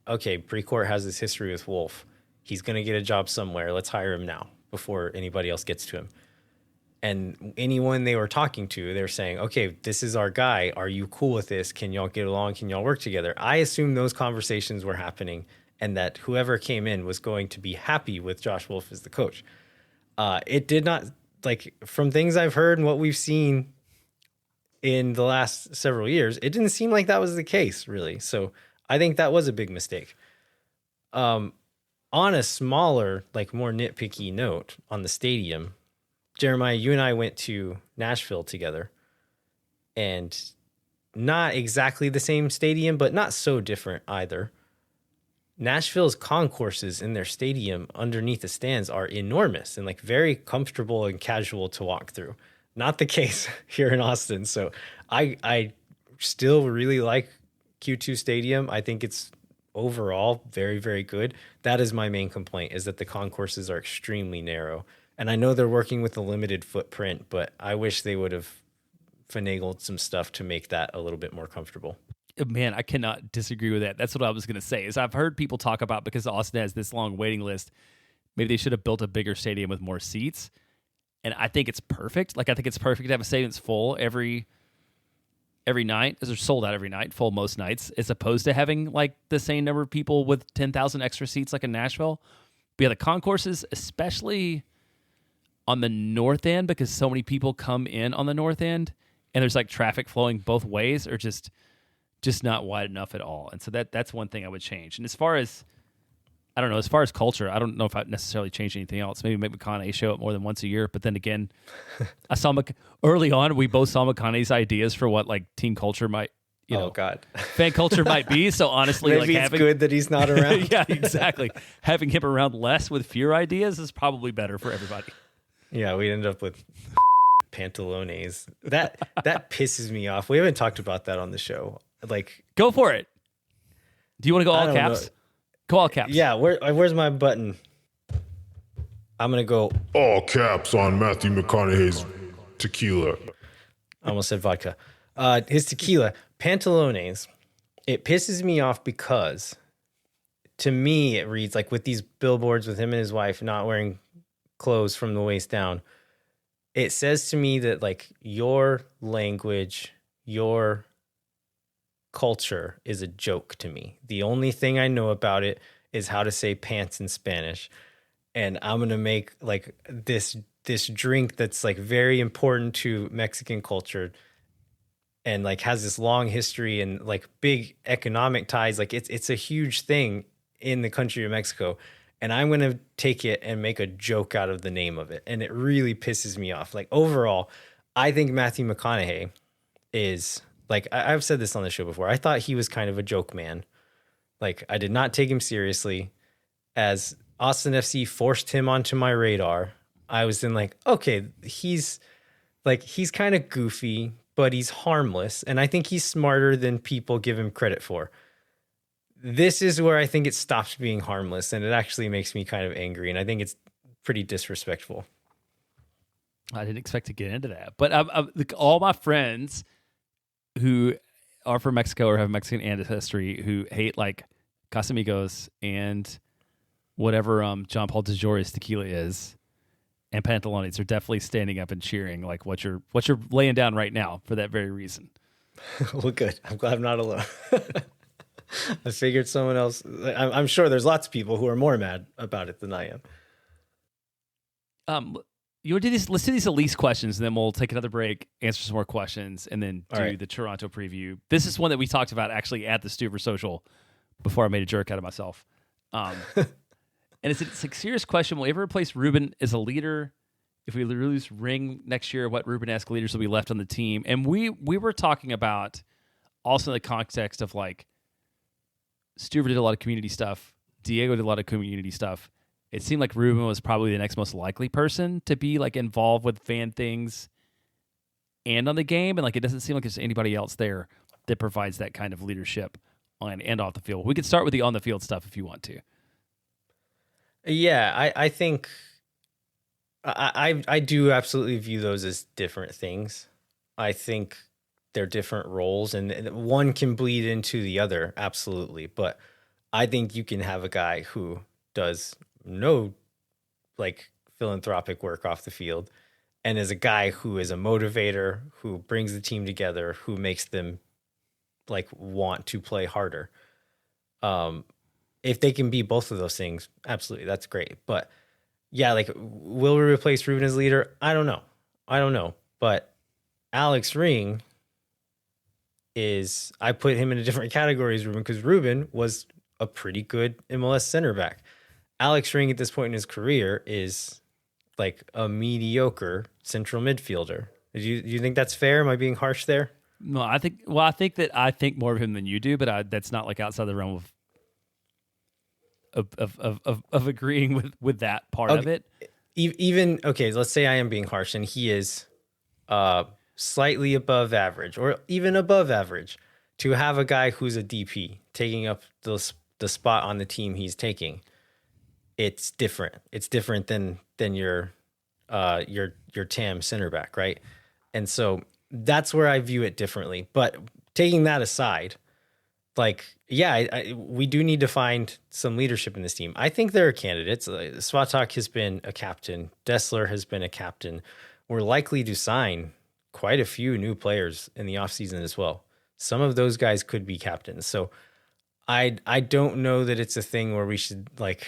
okay, Precourt has this history with Wolff. He's going to get a job somewhere. Let's hire him now before anybody else gets to him. And anyone they were talking to, they're saying, okay, this is our guy. Are you cool with this? Can y'all get along? Can y'all work together? I assume those conversations were happening and that whoever came in was going to be happy with Josh Wolff as the coach. It did not, like, from things I've heard and what we've seen in the last several years, it didn't seem like that was the case, really. So I think that was a big mistake. On a smaller, like more nitpicky note on the stadium, Jeremiah, you and I went to Nashville together, and not exactly the same stadium, but not so different either. Nashville's concourses in their stadium underneath the stands are enormous and like very comfortable and casual to walk through. Not the case here in Austin. So I still really like Q2 Stadium. I think it's overall very, very good. That is my main complaint, is that the concourses are extremely narrow. And I know they're working with a limited footprint, but I wish they would have finagled some stuff to make that a little bit more comfortable. Man, I cannot disagree with that. That's what I was going to say. Is I've heard people talk about, because Austin has this long waiting list, maybe they should have built a bigger stadium with more seats. And I think it's perfect. Like I think it's perfect to have a stadium that's full every night, as they're sold out every night, full most nights, as opposed to having like the same number of people with 10,000 extra seats like in Nashville. But yeah, the concourses, especially on the north end, because so many people come in on the north end and there's like traffic flowing both ways, are just not wide enough at all. And so that's one thing I would change. And as far as culture, I don't know if I'd necessarily change anything else. Maybe make McConaughey show up more than once a year. But then again, I saw early on, we both saw McConaughey's ideas for what like team culture might, fan culture might be. So honestly, maybe it's good that he's not around. Yeah, exactly. Having him around less with fewer ideas is probably better for everybody. Yeah, we end up with pantalones. That pisses me off. We haven't talked about that on the show. Like, go for it. Do you want to go all caps? Go all caps. Yeah, where's my button? I'm going to go all caps on Matthew McConaughey's tequila. I almost said vodka. His tequila, Pantalones. It pisses me off because, to me, it reads like with these billboards with him and his wife not wearing clothes from the waist down. It says to me that like your language, your culture is a joke to me. The only thing I know about it is how to say pants in Spanish. And I'm going to make like this drink that's like very important to Mexican culture and like has this long history and like big economic ties. Like it's a huge thing in the country of Mexico. And I'm going to take it and make a joke out of the name of it. And it really pisses me off. Like overall, I think Matthew McConaughey is like, I've said this on the show before. I thought he was kind of a joke man. Like I did not take him seriously. As Austin FC forced him onto my radar, I was then like, okay, he's kind of goofy, but he's harmless. And I think he's smarter than people give him credit for. This is where I think it stops being harmless, and it actually makes me kind of angry, and I think it's pretty disrespectful. I didn't expect to get into that, but all my friends who are from Mexico or have Mexican ancestry who hate like Casamigos and whatever John Paul DeJoy's tequila is and Pantalones are definitely standing up and cheering like what you're laying down right now for that very reason. Well, good. I'm glad I'm not alone. I figured someone else. I'm sure there's lots of people who are more mad about it than I am. You want to do these? Let's do these Elise questions, and then we'll take another break, answer some more questions, and then do right. the Toronto preview. This is one that we talked about actually at the Stuber Social before I made a jerk out of myself. And it's a serious question. Will we ever replace Ruben as a leader? If we lose Ring next year, what Ruben-esque leaders will be left on the team? And we were talking about also in the context of like Stuber did a lot of community stuff. Diego did a lot of community stuff. It seemed like Ruben was probably the next most likely person to be like involved with fan things and on the game. And like, it doesn't seem like there's anybody else there that provides that kind of leadership on and off the field. We could start with the on the field stuff if you want to. Yeah, I think I do absolutely view those as different things. I think they're different roles and one can bleed into the other. Absolutely. But I think you can have a guy who does no like philanthropic work off the field and is a guy who is a motivator, who brings the team together, who makes them like want to play harder. If they can be both of those things, absolutely, that's great. But yeah, like, will we replace Ruben as leader? I don't know. But Alex Ring I put him in a different category as Ruben because Ruben was a pretty good MLS center back. Alex Ring at this point in his career is like a mediocre central midfielder. Do you think that's fair? Am I being harsh there? No, I think I think more of him than you do, but that's not like outside the realm of agreeing with that part of it. Even okay, let's say I am being harsh and he is slightly above average or even above average. To have a guy who's a DP taking up the spot on the team he's taking, it's different. It's different than your TAM center back, right? And so that's where I view it differently. But taking that aside, like, yeah, we do need to find some leadership in this team. I think there are candidates. Svatok has been a captain. Dessler has been a captain. We're likely to sign quite a few new players in the offseason as well. Some of those guys could be captains. So I don't know that it's a thing where we should like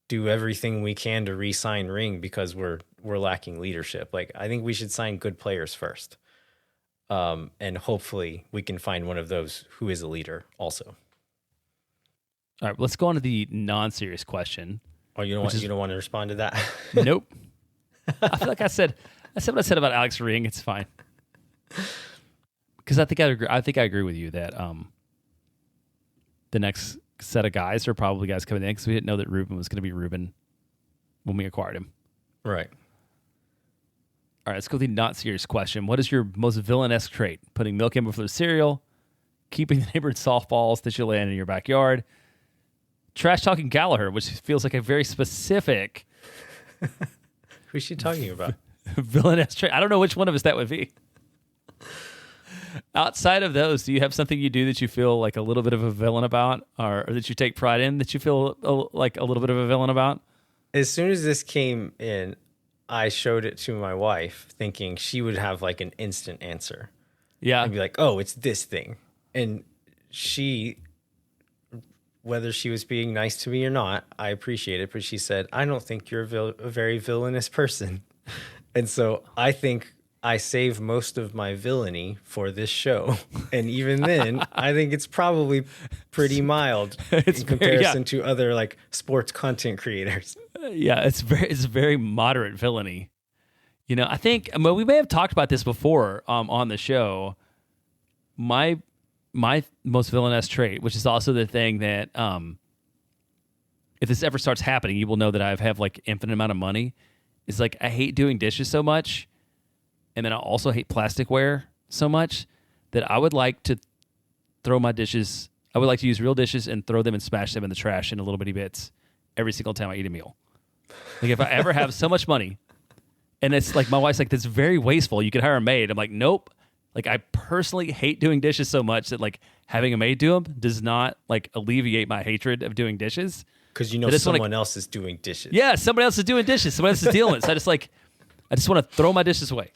do everything we can to re-sign Ring because we're lacking leadership. Like, I think we should sign good players first. And hopefully we can find one of those who is a leader also. All right, let's go on to the non-serious question. Oh, you don't want to respond to that? Nope. I feel like I said what I said about Alex Ring. It's fine. Because I think I agree with you that the next set of guys are probably guys coming in because we didn't know that Ruben was going to be Ruben when we acquired him. Right. All right, let's go with the not serious question. What is your most villainous trait? Putting milk in before the cereal, keeping the neighborhood softballs that you land in your backyard, trash talking Gallagher, which feels like a very specific. Who's she talking about? Villainous trait. I don't know which one of us that would be. Outside of those, do you have something you do that you feel like a little bit of a villain about, or that you take pride in that you feel like a little bit of a villain about? As soon as this came in, I showed it to my wife thinking she would have like an instant answer. Yeah. And be like, oh, it's this thing. And she, whether she was being nice to me or not, I appreciate it. But she said, I don't think you're a very villainous person. And so I think I save most of my villainy for this show. And even then, I think it's probably pretty mild in comparison to other like sports content creators. Yeah, it's very moderate villainy. You know, I think we may have talked about this before on the show. My most villainous trait, which is also the thing that if this ever starts happening, you will know that I have like infinite amount of money. Is like I hate doing dishes so much, and then I also hate plasticware so much that I would like to throw my dishes. I would like to use real dishes and throw them and smash them in the trash in little bitty bits every single time I eat a meal. Like if I ever have so much money And it's like, my wife's like, that's very wasteful. You could hire a maid. I'm like, nope. Like, I personally hate doing dishes so much that like having a maid do them does not like alleviate my hatred of doing dishes. Because you know someone else is doing dishes. Yeah, somebody else is doing dishes. Somebody else is dealing with it. So I just want to throw my dishes away.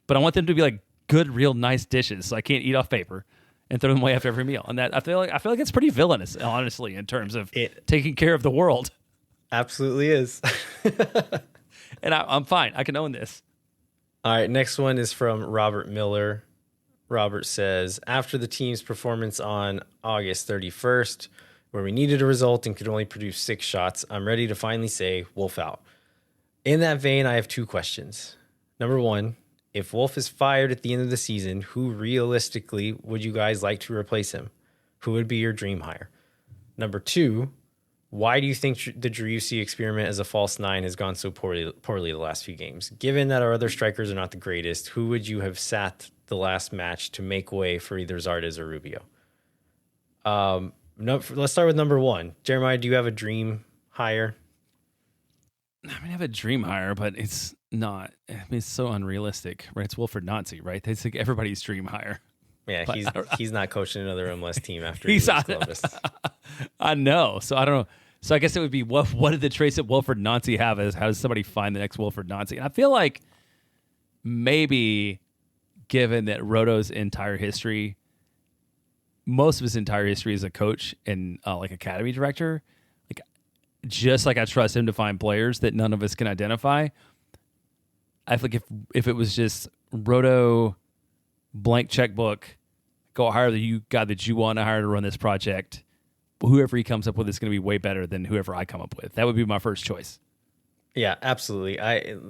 But I want them to be like good, real nice dishes, so I can't eat off paper and throw them away after every meal. And that I feel like it's pretty villainous, honestly, in terms of taking care of the world. Absolutely is. And I'm fine. I can own this. All right, next one is from Robert Miller. Robert says, after the team's performance on August 31st, where we needed a result and could only produce 6 shots, I'm ready to finally say Wolff out. In that vein, I have 2 questions. Number 1, if Wolff is fired at the end of the season, who realistically would you guys like to replace him? Who would be your dream hire? Number 2, why do you think the Driussi experiment as a false 9 has gone so poorly the last few games? Given that our other strikers are not the greatest, who would you have sat the last match to make way for either Zardes or Rubio? Let's start with number 1. Jeremiah, do you have a dream hire? I mean, I have a dream hire, but it's not. I mean, it's so unrealistic, right? It's Wilfred Nancy, right? That's like everybody's dream hire. Yeah, he's not coaching another MLS team after he's he leaves Columbus. I know. So I don't know. So I guess it would be what did the traits that Wilfred Nancy have? Is how does somebody find the next Wilfred Nancy? And I feel like maybe, given that Roto's entire history, most of his entire history as a coach and like academy director, like just like I trust him to find players that none of us can identify. I feel like if it was just Roto, blank checkbook, go hire the guy that you want to hire to run this project. Whoever he comes up with is going to be way better than whoever I come up with. That would be my first choice. Yeah, absolutely.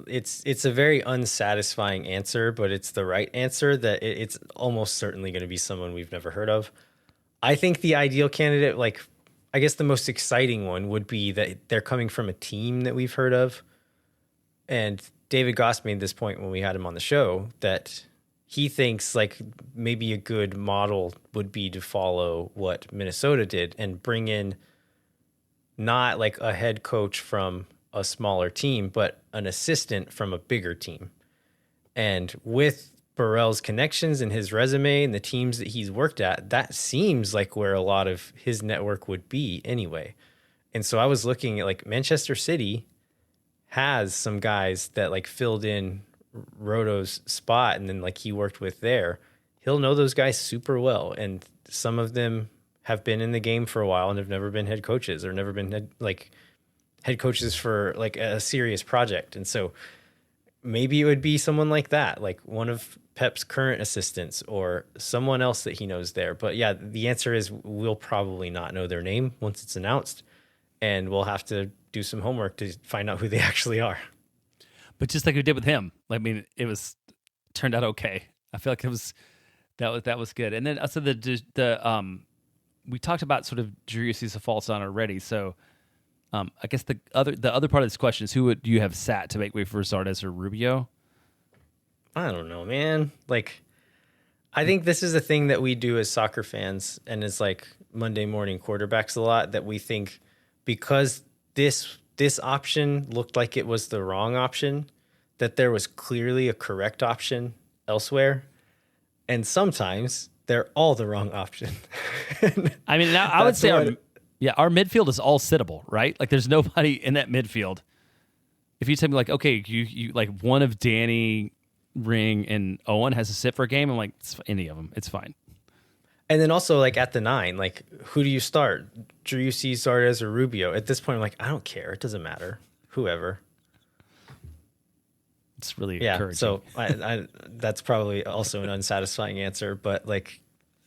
It's a very unsatisfying answer, but it's the right answer. That it's almost certainly going to be someone we've never heard of. I think the ideal candidate, like I guess the most exciting one, would be that they're coming from a team that we've heard of. And David Goss made this point when we had him on the show that he thinks like maybe a good model would be to follow what Minnesota did and bring in not like a head coach from a smaller team, but an assistant from a bigger team. And with Burrell's connections and his resume and the teams that he's worked at, that seems like where a lot of his network would be anyway. And so I was looking at like Manchester City has some guys that like filled in Roto's spot and then like he worked with there. He'll know those guys super well. And some of them have been in the game for a while and have never been head coaches or never been head coaches for like a serious project. And so maybe it would be someone like that, like one of Pep's current assistants or someone else that he knows there. But yeah, the answer is we'll probably not know their name once it's announced, and we'll have to do some homework to find out who they actually are. But just like we did with him, I mean, turned out okay. I feel like that was good. And then also we talked about sort of Driussi's a false on already. So I guess the other part of this question is who would you have sat to make way for Zardes or Rubio? I don't know, man. Like, I think this is a thing that we do as soccer fans and as like Monday morning quarterbacks a lot, that we think because this option looked like it was the wrong option, that there was clearly a correct option elsewhere. And sometimes they're all the wrong option. I mean, now I would say our midfield is all sittable, right? Like there's nobody in that midfield. If you tell me like, okay, you like one of Danny, Ring, and Owen has to sit for a game, I'm like, any of them, it's fine. And then also like at the 9, like who do you start? Driussi, Zardes, or Rubio? At this point, I'm like, I don't care. It doesn't matter. Whoever. It's really encouraging. So I that's probably also an unsatisfying answer, but like,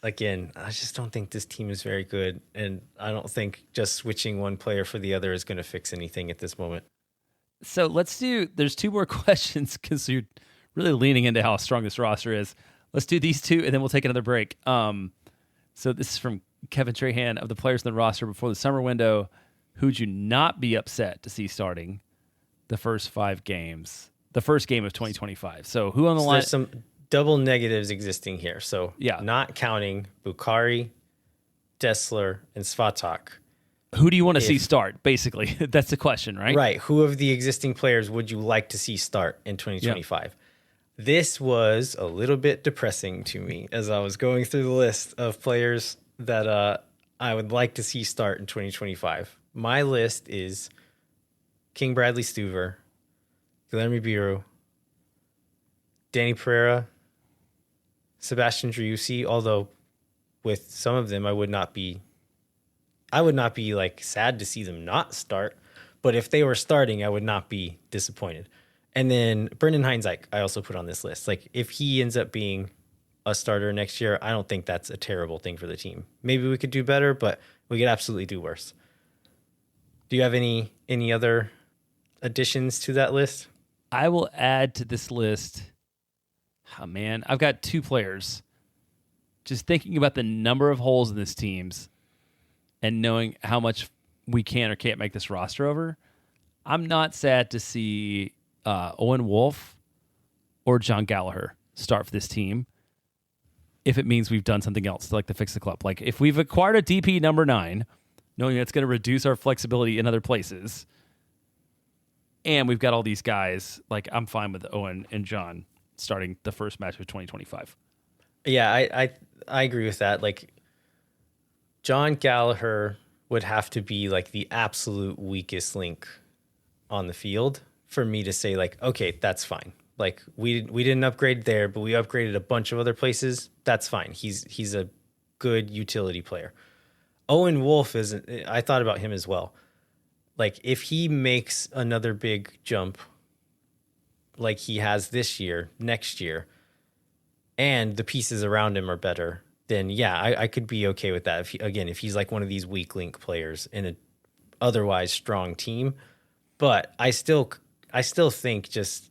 again, I just don't think this team is very good, and I don't think just switching one player for the other is going to fix anything at this moment. So there's 2 more questions because you're really leaning into how strong this roster is. Let's do these 2, and then we'll take another break. So this is from Kevin Trahan. Of the players in the roster before the summer window, who'd you not be upset to see starting the first 5 games, the first game of 2025? So who on the line? There's some double negatives existing here. So yeah, not counting Bukhari, Dessler, and Svatok. Who do you want to see start? Basically, that's the question, right? Right. Who of the existing players would you like to see start in 2025? Yep. This was a little bit depressing to me as I was going through the list of players that I would like to see start in 2025. My list is King Bradley Stuver, Guilherme Biro, Danny Pereira, Sebastian Driussi, although with some of them I would not be like sad to see them not start, but if they were starting, I would not be disappointed. And then Brendan Heinzike, I also put on this list. Like if he ends up being a starter next year, I don't think that's a terrible thing for the team. Maybe we could do better, but we could absolutely do worse. Do you have any other additions to that list? I will add to this list. Oh man, I've got 2 players. Just thinking about the number of holes in this team's and knowing how much we can or can't make this roster over, I'm not sad to see Owen Wolff or John Gallagher start for this team if it means we've done something else to fix the club. Like if we've acquired a DP number 9, knowing that's going to reduce our flexibility in other places, and we've got all these guys, like I'm fine with Owen and John starting the first match of 2025. Yeah, I agree with that. Like John Gallagher would have to be like the absolute weakest link on the field for me to say like, okay, that's fine. Like we didn't upgrade there, but we upgraded a bunch of other places. That's fine. He's a good utility player. Owen Wolff I thought about him as well. Like if he makes another big jump like he has this year, next year, and the pieces around him are better, then yeah, I could be okay with that. If he's like one of these weak link players in an otherwise strong team. But I still think just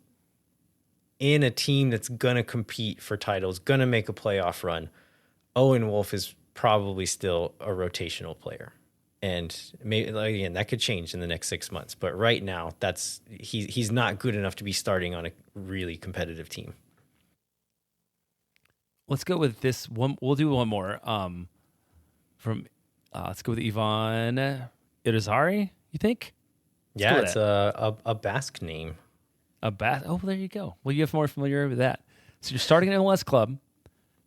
in a team that's going to compete for titles, going to make a playoff run, Owen Wolff is probably still a rotational player. And maybe again, that could change in the next 6 months. But right now, he's not good enough to be starting on a really competitive team. Let's go with this one. We'll do one more. Let's go with Ivan Irizarry, you think? Yeah, it's a Basque name. Oh, there you go. Well, you have more familiar with that. So you're starting an MLS club.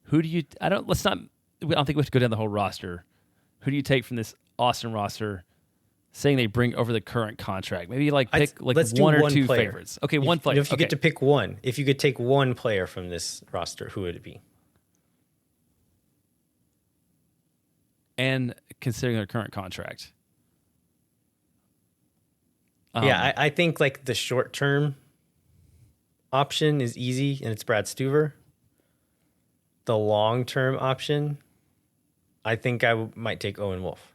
Who do you? I don't think we have to go down the whole roster. Who do you take from this Austin roster? Saying they bring over the current contract, maybe pick one or two player. favorites. Okay, one player. If you get to pick one, if you could take one player from this roster, who would it be? And considering their current contract. I think like the short term option is easy, and it's Brad Stuver. The long term option, I think I might take Owen Wolff.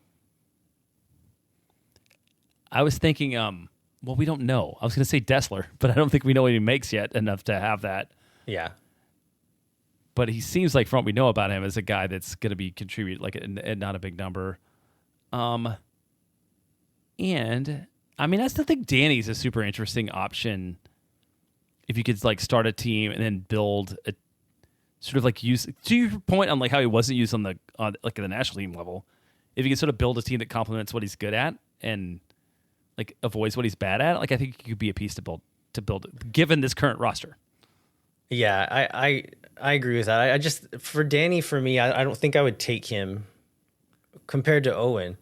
I was thinking, well, we don't know. I was going to say Dessler, but I don't think we know what he makes yet enough to have that. Yeah. But he seems like, from what we know about him, as a guy that's going to be contribute and not a big number. And I mean, I still think Danny's a super interesting option. If you could start a team and then build a sort of use, to your point on how he wasn't used on the national team level. If you could sort of build a team that complements what he's good at and avoids what he's bad at, I think he could be a piece to build given this current roster. Yeah, I agree with that. I just, for Danny, for me, I don't think I would take him compared to Owen.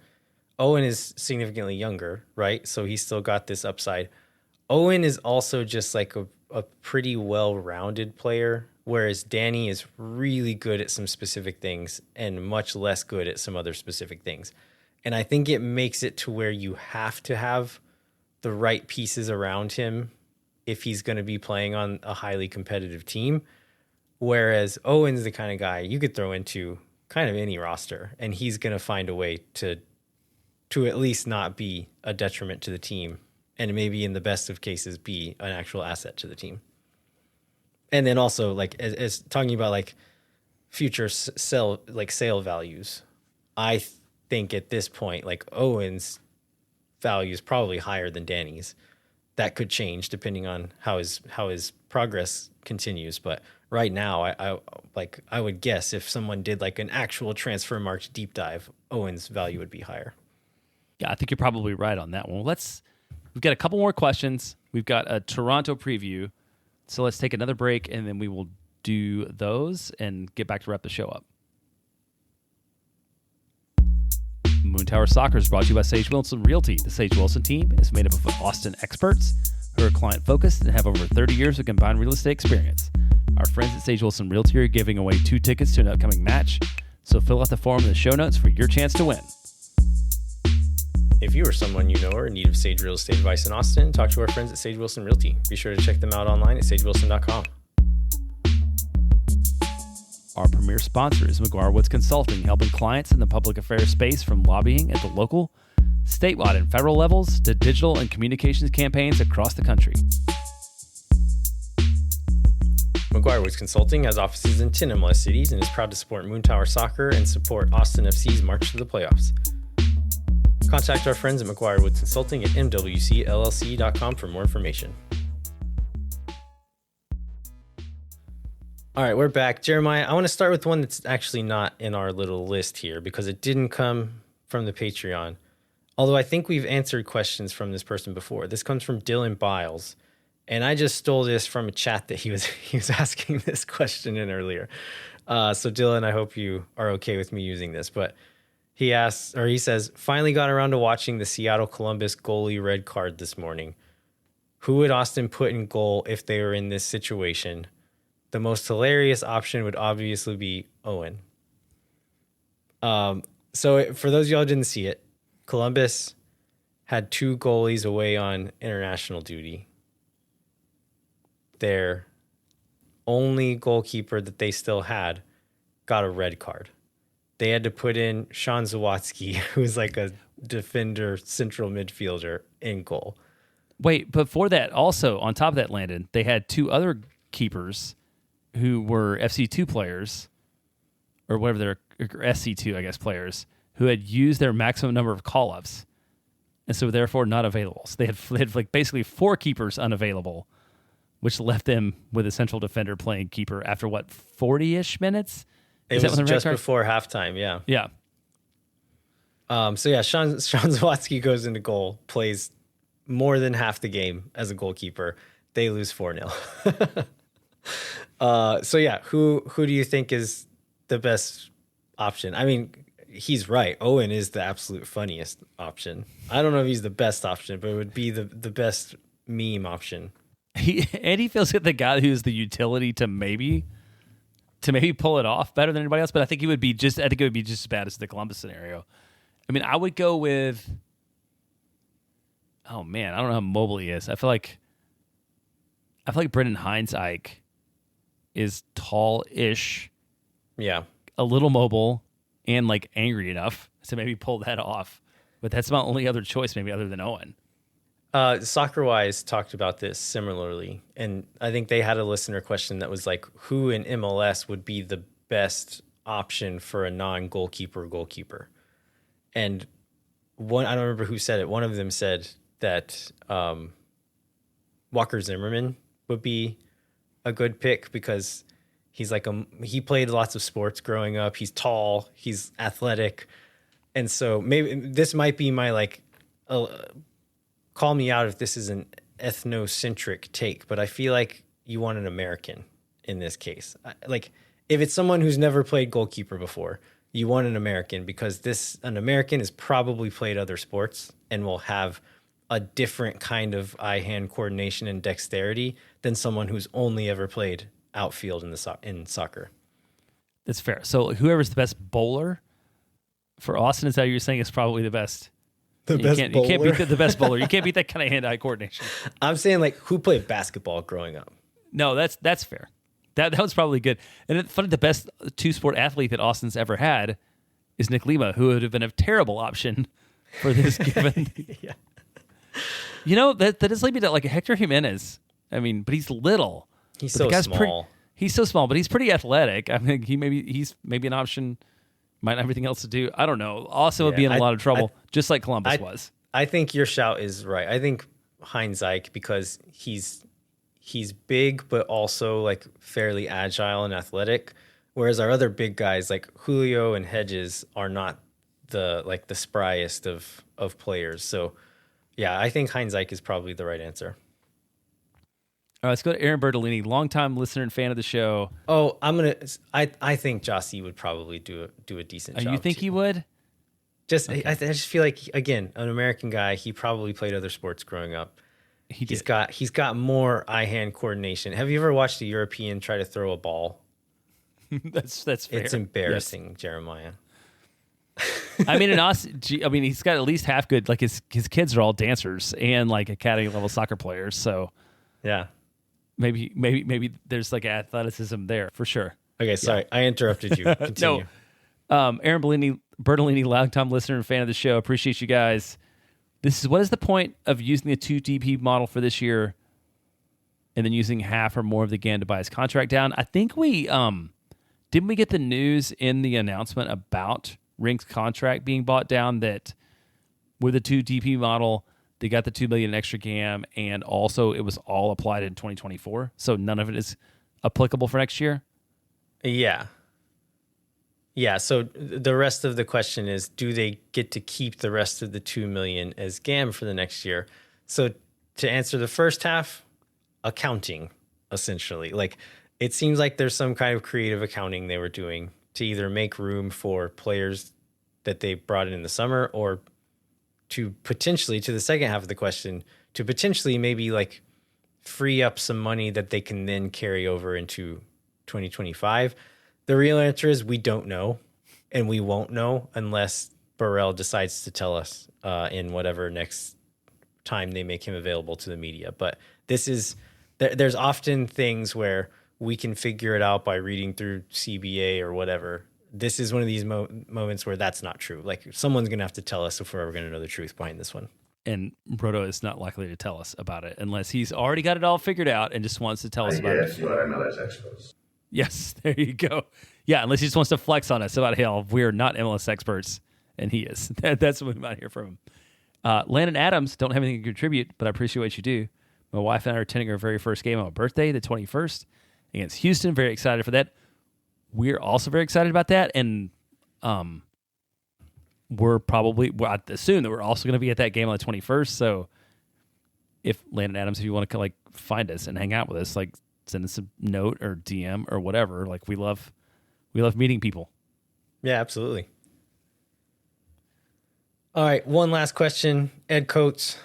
Owen is significantly younger, right? So he's still got this upside. Owen is also just a pretty well-rounded player, whereas Danny is really good at some specific things and much less good at some other specific things. And I think it makes it to where you have to have the right pieces around him if he's going to be playing on a highly competitive team. Whereas Owen's the kind of guy you could throw into kind of any roster, and he's going to find a way to at least not be a detriment to the team, and maybe in the best of cases be an actual asset to the team. And then also as talking about future sale values, I think at this point Owen's value is probably higher than Danny's. That could change depending on how his progress continues, but right now I would guess if someone did an actual transfer market deep dive, Owen's value would be higher. Yeah, I think you're probably right on that one. We've got a couple more questions. We've got a Toronto preview. So let's take another break, and then we will do those and get back to wrap the show up. Moon Tower Soccer is brought to you by Sage Wilson Realty. The Sage Wilson team is made up of Austin experts who are client-focused and have over 30 years of combined real estate experience. Our friends at Sage Wilson Realty are giving away 2 tickets to an upcoming match, so fill out the form in the show notes for your chance to win. If you or someone you know are in need of Sage real estate advice in Austin, talk to our friends at Sage Wilson Realty. Be sure to check them out online at sagewilson.com. Our premier sponsor is McGuire Woods Consulting, helping clients in the public affairs space from lobbying at the local, statewide, and federal levels to digital and communications campaigns across the country. McGuire Woods Consulting has offices in 10 MLS cities and is proud to support Moon Tower Soccer and support Austin FC's march to the playoffs. Contact our friends at McGuire Woods Consulting at mwcllc.com for more information. All right, we're back. Jeremiah, I want to start with one that's actually not in our little list here because it didn't come from the Patreon. Although I think we've answered questions from this person before. This comes from Dylan Biles. And I just stole this from a chat that he was asking this question in earlier. So Dylan, I hope you are okay with me using this. But he says, finally got around to watching the Seattle Columbus goalie red card this morning. Who would Austin put in goal if they were in this situation? The most hilarious option would obviously be Owen. So for those of y'all who didn't see it, Columbus had 2 goalies away on international duty. Their only goalkeeper that they still had got a red card. They had to put in Sean Zawatsky, who's like a defender, central midfielder, in goal. Wait, before that, also on top of that, Landon, they had 2 other keepers who were FC2 players, or whatever they're SC2, I guess, players, who had used their maximum number of call-ups, and so therefore not available. So they had like basically 4 keepers unavailable, which left them with a central defender playing keeper after, 40-ish minutes? It was just before halftime, yeah. Yeah. So yeah, Sean Zawatsky goes into goal, plays more than half the game as a goalkeeper. They lose 4-0. So yeah, who do you think is the best option? I mean, he's right. Owen is the absolute funniest option. I don't know if he's the best option, but it would be the best meme option. He feels like the guy who's the utility to maybe pull it off better than anybody else, but I think it would be just as bad as the Columbus scenario. I mean, I would go with, oh man, I don't know how mobile he is. I feel like Brendan Hines-Ike is tall-ish, yeah, a little mobile, and like angry enough to maybe pull that off. But that's my only other choice, maybe other than Owen. Soccer-Wise talked about this similarly, and I think they had a listener question that was like, who in MLS would be the best option for a non-goalkeeper? And I don't remember who said it. One of them said that Walker Zimmerman would be a good pick because he's like he played lots of sports growing up. He's tall, he's athletic, and so maybe this might be my call me out if this is an ethnocentric take, but I feel like you want an American in this case. Like if it's someone who's never played goalkeeper before, you want an American because an American has probably played other sports and will have a different kind of eye-hand coordination and dexterity than someone who's only ever played outfield in soccer. That's fair. So whoever's the best bowler for Austin, is that you're saying is probably the best? You can't beat the best bowler. You can't beat that kind of hand-eye coordination. I'm saying like who played basketball growing up. No, that's fair. That was probably good. And it's funny, the best 2-sport athlete that Austin's ever had is Nick Lima, who would have been a terrible option for this given. Yeah. You know, that does lead me to like Hector Jimenez. I mean, but he's little. He's so small. He's so small, but he's pretty athletic. I mean, he's maybe an option. Might have everything else to do. I don't know. Also would be in a lot of trouble, just like Columbus was. I think your shout is right. I think Hines-Ike, because he's big, but also like fairly agile and athletic. Whereas our other big guys like Julio and Hedges are not the spryest of players. So yeah, I think Heinz Ike is probably the right answer. All right, let's go to Aaron Bertolini, longtime listener and fan of the show. Oh, I think Jossie would probably do a decent job. You think too. he would? Just I just feel like, again, an American guy. He probably played other sports growing up. He's got more eye-hand coordination. Have you ever watched a European try to throw a ball? That's fair. It's embarrassing, yes. Jeremiah. I mean, he's got at least half good. Like his kids are all dancers and like academy level soccer players. So yeah, maybe there's like athleticism there for sure. Okay, sorry, I interrupted you. Continue. No, Aaron Bertolini, longtime listener and fan of the show. Appreciate you guys. What is the point of using the 2 DP model for this year, and then using half or more of the GAM to buy his contract down? I think we didn't we get the news in the announcement about Rink's contract being bought down that with the 2 DP model, they got the $2 million extra GAM, and also it was all applied in 2024, so none of it is applicable for next year? Yeah, so the rest of the question is, do they get to keep the rest of the $2 million as GAM for the next year? So to answer the first half, accounting, essentially. Like, it seems like there's some kind of creative accounting they were doing to either make room for players that they brought in the summer, or to potentially, to the second half of the question, to potentially maybe like free up some money that they can then carry over into 2025. The real answer is we don't know, and we won't know unless Burrell decides to tell us in whatever next time they make him available to the media. But there's often things where we can figure it out by reading through CBA or whatever. This is one of these moments where that's not true. Like, someone's going to have to tell us if we're ever going to know the truth behind this one. And Brodo is not likely to tell us about it unless he's already got it all figured out and just wants to tell us about it. But MLS experts. Yes, there you go. Yeah, unless he just wants to flex on us about how we're not MLS experts, and he is. That's what we might hear from him. Landon Adams, don't have anything to contribute, but I appreciate what you do. My wife and I are attending our very first game on my birthday, the 21st, against Houston. Very excited for that. We're also very excited about that, and I assume that we're also going to be at that game on the 21st. So if Landon Adams, if you want to like find us and hang out with us, like send us a note or DM or whatever. Like, we love meeting people. Yeah, absolutely. All right, one last question. Ed Coates,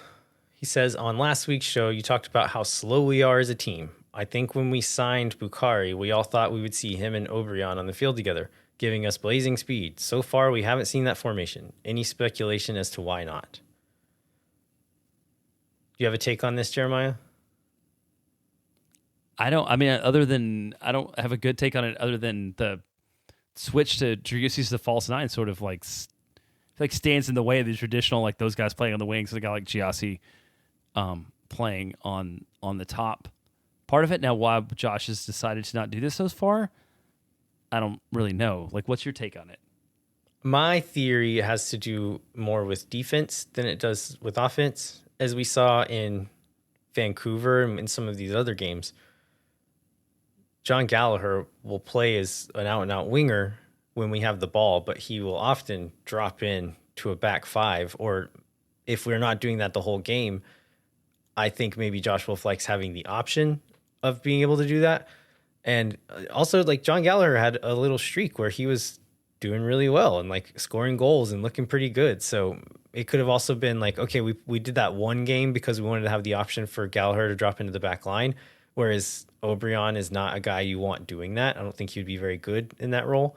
he says, on last week's show, you talked about how slow we are as a team. I think when we signed Bukhari, we all thought we would see him and Obrian on the field together, giving us blazing speed. So far, we haven't seen that formation. Any speculation as to why not? Do you have a take on this, Jeremiah? I don't have a good take on it other than the switch to Driussi as the false nine sort of like stands in the way of the traditional, like those guys playing on the wings, and a guy like Giassi playing on the top part of it. Now, why Josh has decided to not do this so far, I don't really know. Like, what's your take on it? My theory has to do more with defense than it does with offense, as we saw in Vancouver and in some of these other games. John Gallagher will play as an out-and-out winger when we have the ball, but he will often drop in to a back five, or if we're not doing that the whole game, I think maybe Josh Wolff likes having the option of being able to do that. And also, like, John Gallagher had a little streak where he was doing really well and like scoring goals and looking pretty good. So it could have also been like, okay, we did that one game because we wanted to have the option for Gallagher to drop into the back line, whereas Obrian is not a guy you want doing that. I don't think he'd be very good in that role.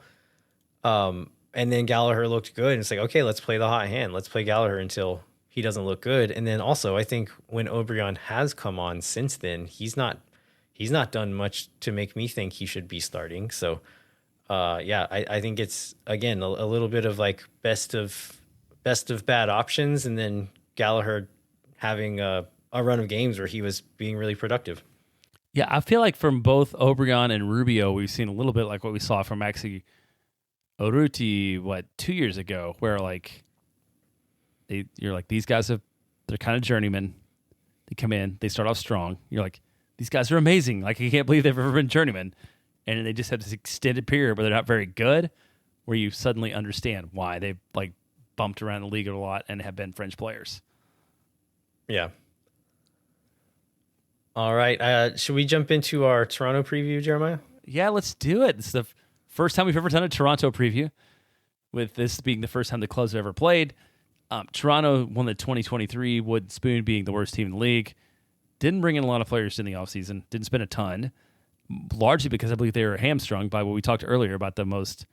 And then Gallagher looked good, and it's like, okay, let's play the hot hand. Let's play Gallagher until he doesn't look good. And then also, I think when Obrian has come on since then, he's not done much to make me think he should be starting. So, I think it's, again, a little bit of like best of bad options, and then Gallagher having a run of games where he was being really productive. Yeah, I feel like from both Obrian and Rubio, we've seen a little bit like what we saw from Maxi Urruti, 2 years ago, where like you're like, these guys they're kind of journeymen. They come in, they start off strong. You're like, these guys are amazing. Like, I can't believe they've ever been journeymen. And they just have this extended period where they're not very good, where you suddenly understand why they've like bumped around the league a lot and have been fringe players. Yeah. All right. Should we jump into our Toronto preview, Jeremiah? Yeah, let's do it. It's the first time we've ever done a Toronto preview, with this being the first time the clubs have ever played. Toronto won the 2023, Wood Spoon being the worst team in the league. Didn't bring in a lot of players in the offseason. Didn't spend a ton, largely because I believe they were hamstrung by what we talked earlier about the most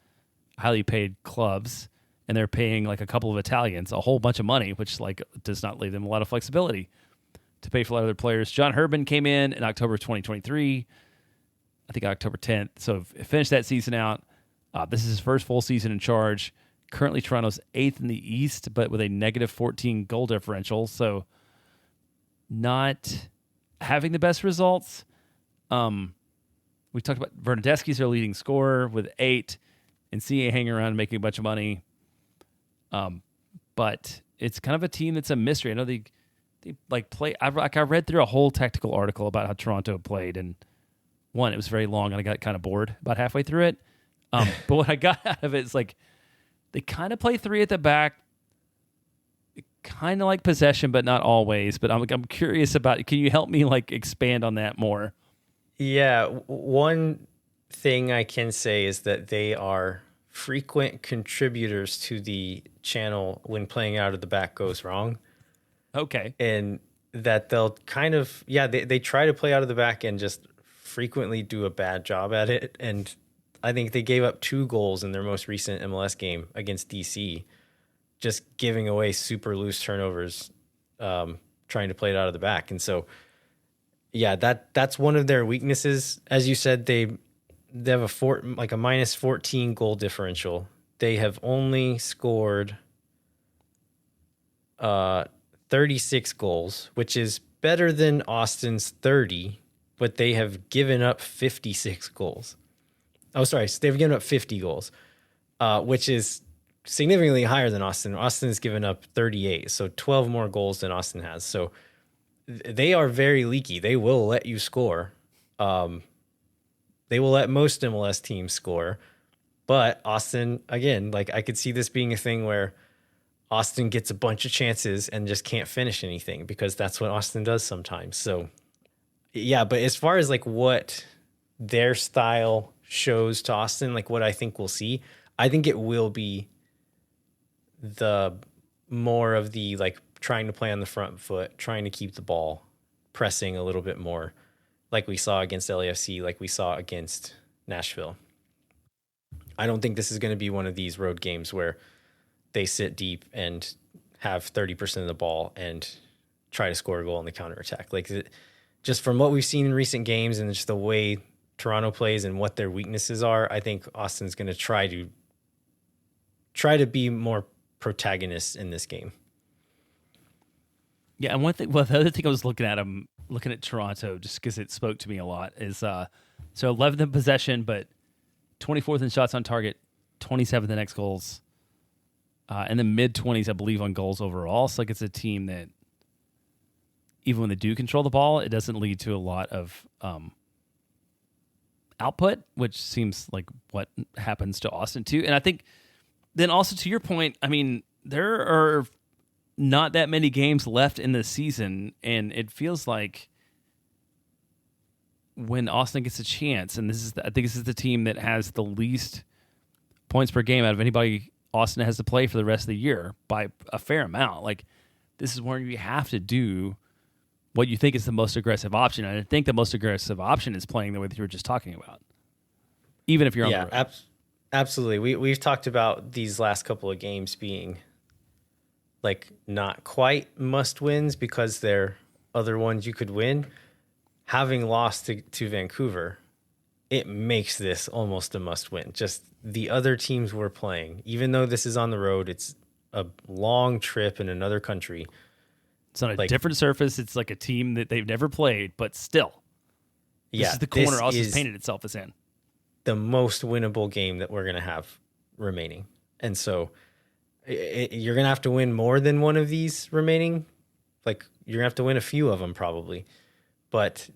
highly paid clubs, and they're paying like a couple of Italians a whole bunch of money, which like does not leave them a lot of flexibility to pay for a lot of other players. John Herdman came in October 2023, I think October 10th, so finished that season out. This is his first full season in charge. Currently, Toronto's 8th in the East, but with a negative 14 goal differential, so not having the best results. We talked about Bernadeschi's their leading scorer with 8, and CA hanging around and making a bunch of money. But it's kind of a team that's a mystery. I know they like play. I read through a whole technical article about how Toronto played, and one, it was very long, and I got kind of bored about halfway through it. But what I got out of it is like they kind of play 3 at the back, kind of like possession, but not always. But I'm curious about. Can you help me like expand on that more? Yeah, one thing I can say is that they are frequent contributors to the channel when playing out of the back goes wrong. Okay. And that they'll kind of, they try to play out of the back and just frequently do a bad job at it. And I think they gave up 2 goals in their most recent MLS game against DC, just giving away super loose turnovers, trying to play it out of the back. And so, yeah, that's one of their weaknesses. As you said, they have a minus 14 goal differential. They have only scored 36 goals, which is better than Austin's 30, but they have given up 56 goals. Oh, sorry, they've given up 50 goals, which is significantly higher than Austin. Austin's given up 38, so 12 more goals than Austin has. So they are very leaky. They will let you score. They will let most MLS teams score. But Austin, again, like I could see this being a thing where Austin gets a bunch of chances and just can't finish anything, because that's what Austin does sometimes. So, yeah, but as far as like what their style shows to Austin, like what I think we'll see, I think it will be the more of the like trying to play on the front foot, trying to keep the ball, pressing a little bit more, like we saw against LAFC, like we saw against Nashville. I don't think this is going to be one of these road games where they sit deep and have 30% of the ball and try to score a goal on the counterattack. Like, just from what we've seen in recent games and just the way Toronto plays and what their weaknesses are, I think Austin's going to try to be more protagonists in this game. Yeah, and the other thing I was looking at Toronto, just because it spoke to me a lot, is so 11th in possession, but 24th in shots on target, 27th in X goals, and the mid-20s, I believe, on goals overall. So like it's a team that even when they do control the ball, it doesn't lead to a lot of output, which seems like what happens to Austin too. And I think then also to your point, I mean, there are not that many games left in the season, and it feels like when Austin gets a chance, and I think this is the team that has the least points per game out of anybody Austin has to play for the rest of the year by a fair amount. Like, this is where you have to do what you think is the most aggressive option. And I think the most aggressive option is playing the way that you were just talking about, even if you're on the road. Absolutely. We've talked about these last couple of games being like not quite must wins because they're other ones you could win. Having lost to Vancouver, it makes this almost a must win. Just the other teams we're playing, even though this is on the road, it's a long trip in another country. It's on a different surface. It's like a team that they've never played, but still. This is the corner Austin's painted itself as in. The most winnable game that we're going to have remaining. And so you're going to have to win more than one of these remaining. Like, you're going to have to win a few of them probably. But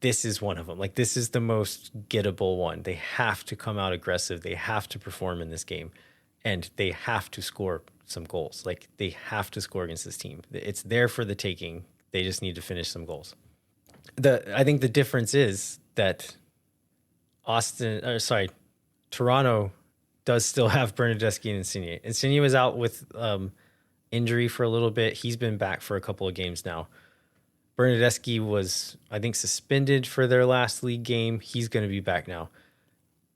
this is one of them. Like, this is the most gettable one. They have to come out aggressive. They have to perform in this game. And they have to score some goals. Like, they have to score against this team. It's there for the taking. They just need to finish some goals. I think the difference is that Toronto does still have Bernadeschi and Insigne. Insigne was out with injury for a little bit. He's been back for a couple of games now. Bernadeschi was, I think, suspended for their last league game. He's going to be back now.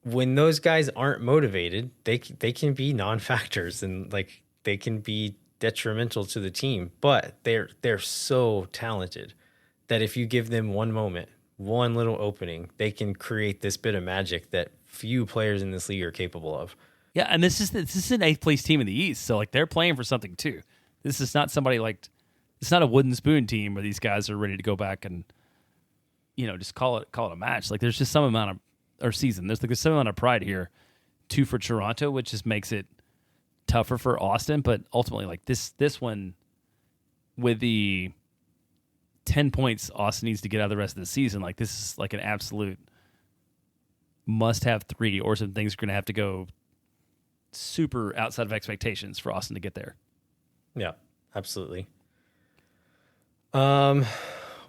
When those guys aren't motivated, they can be non-factors and like they can be detrimental to the team. But they're so talented that if you give them one moment, one little opening, they can create this bit of magic that few players in this league are capable of. Yeah, and this is an 8th place team in the East, so like they're playing for something too. This is not somebody like, it's not a wooden spoon team where these guys are ready to go back and, you know, just call it a match. Like there's just some amount of, or season. There's some amount of pride here, too, for Toronto, which just makes it tougher for Austin. But ultimately, like this one, with the 10 points Austin needs to get out of the rest of the season, like this is like an absolute must-have 3, or some things are going to have to go super outside of expectations for Austin to get there. Yeah, absolutely. What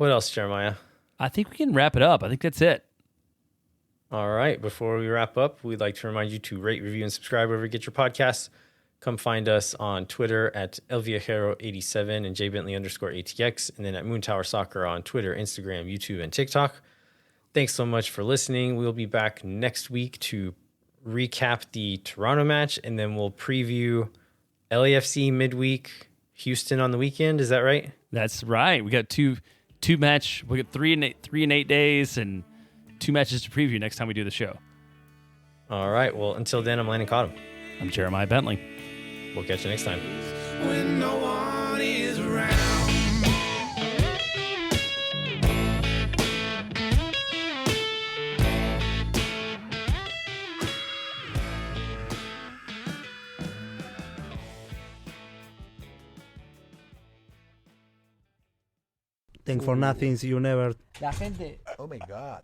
else, Jeremiah? I think we can wrap it up. I think that's it. All right. Before we wrap up, we'd like to remind you to rate, review, and subscribe wherever you get your podcasts. Come find us on Twitter at elviajero87 and jbentley_ATX, and then at Moon Tower Soccer on Twitter, Instagram, YouTube, and TikTok. Thanks so much for listening. We'll be back next week to recap the Toronto match, and then we'll preview LAFC midweek, Houston on the weekend. Is that right? That's right. We got two match. We got 3 and 8 days and 2 matches to preview next time we do the show. All right. Well, until then, I'm Landon Cottom. I'm Jeremiah Bentley. We'll catch you next time. When no one is around. Thank for nothing, see you never. La gente Oh my God.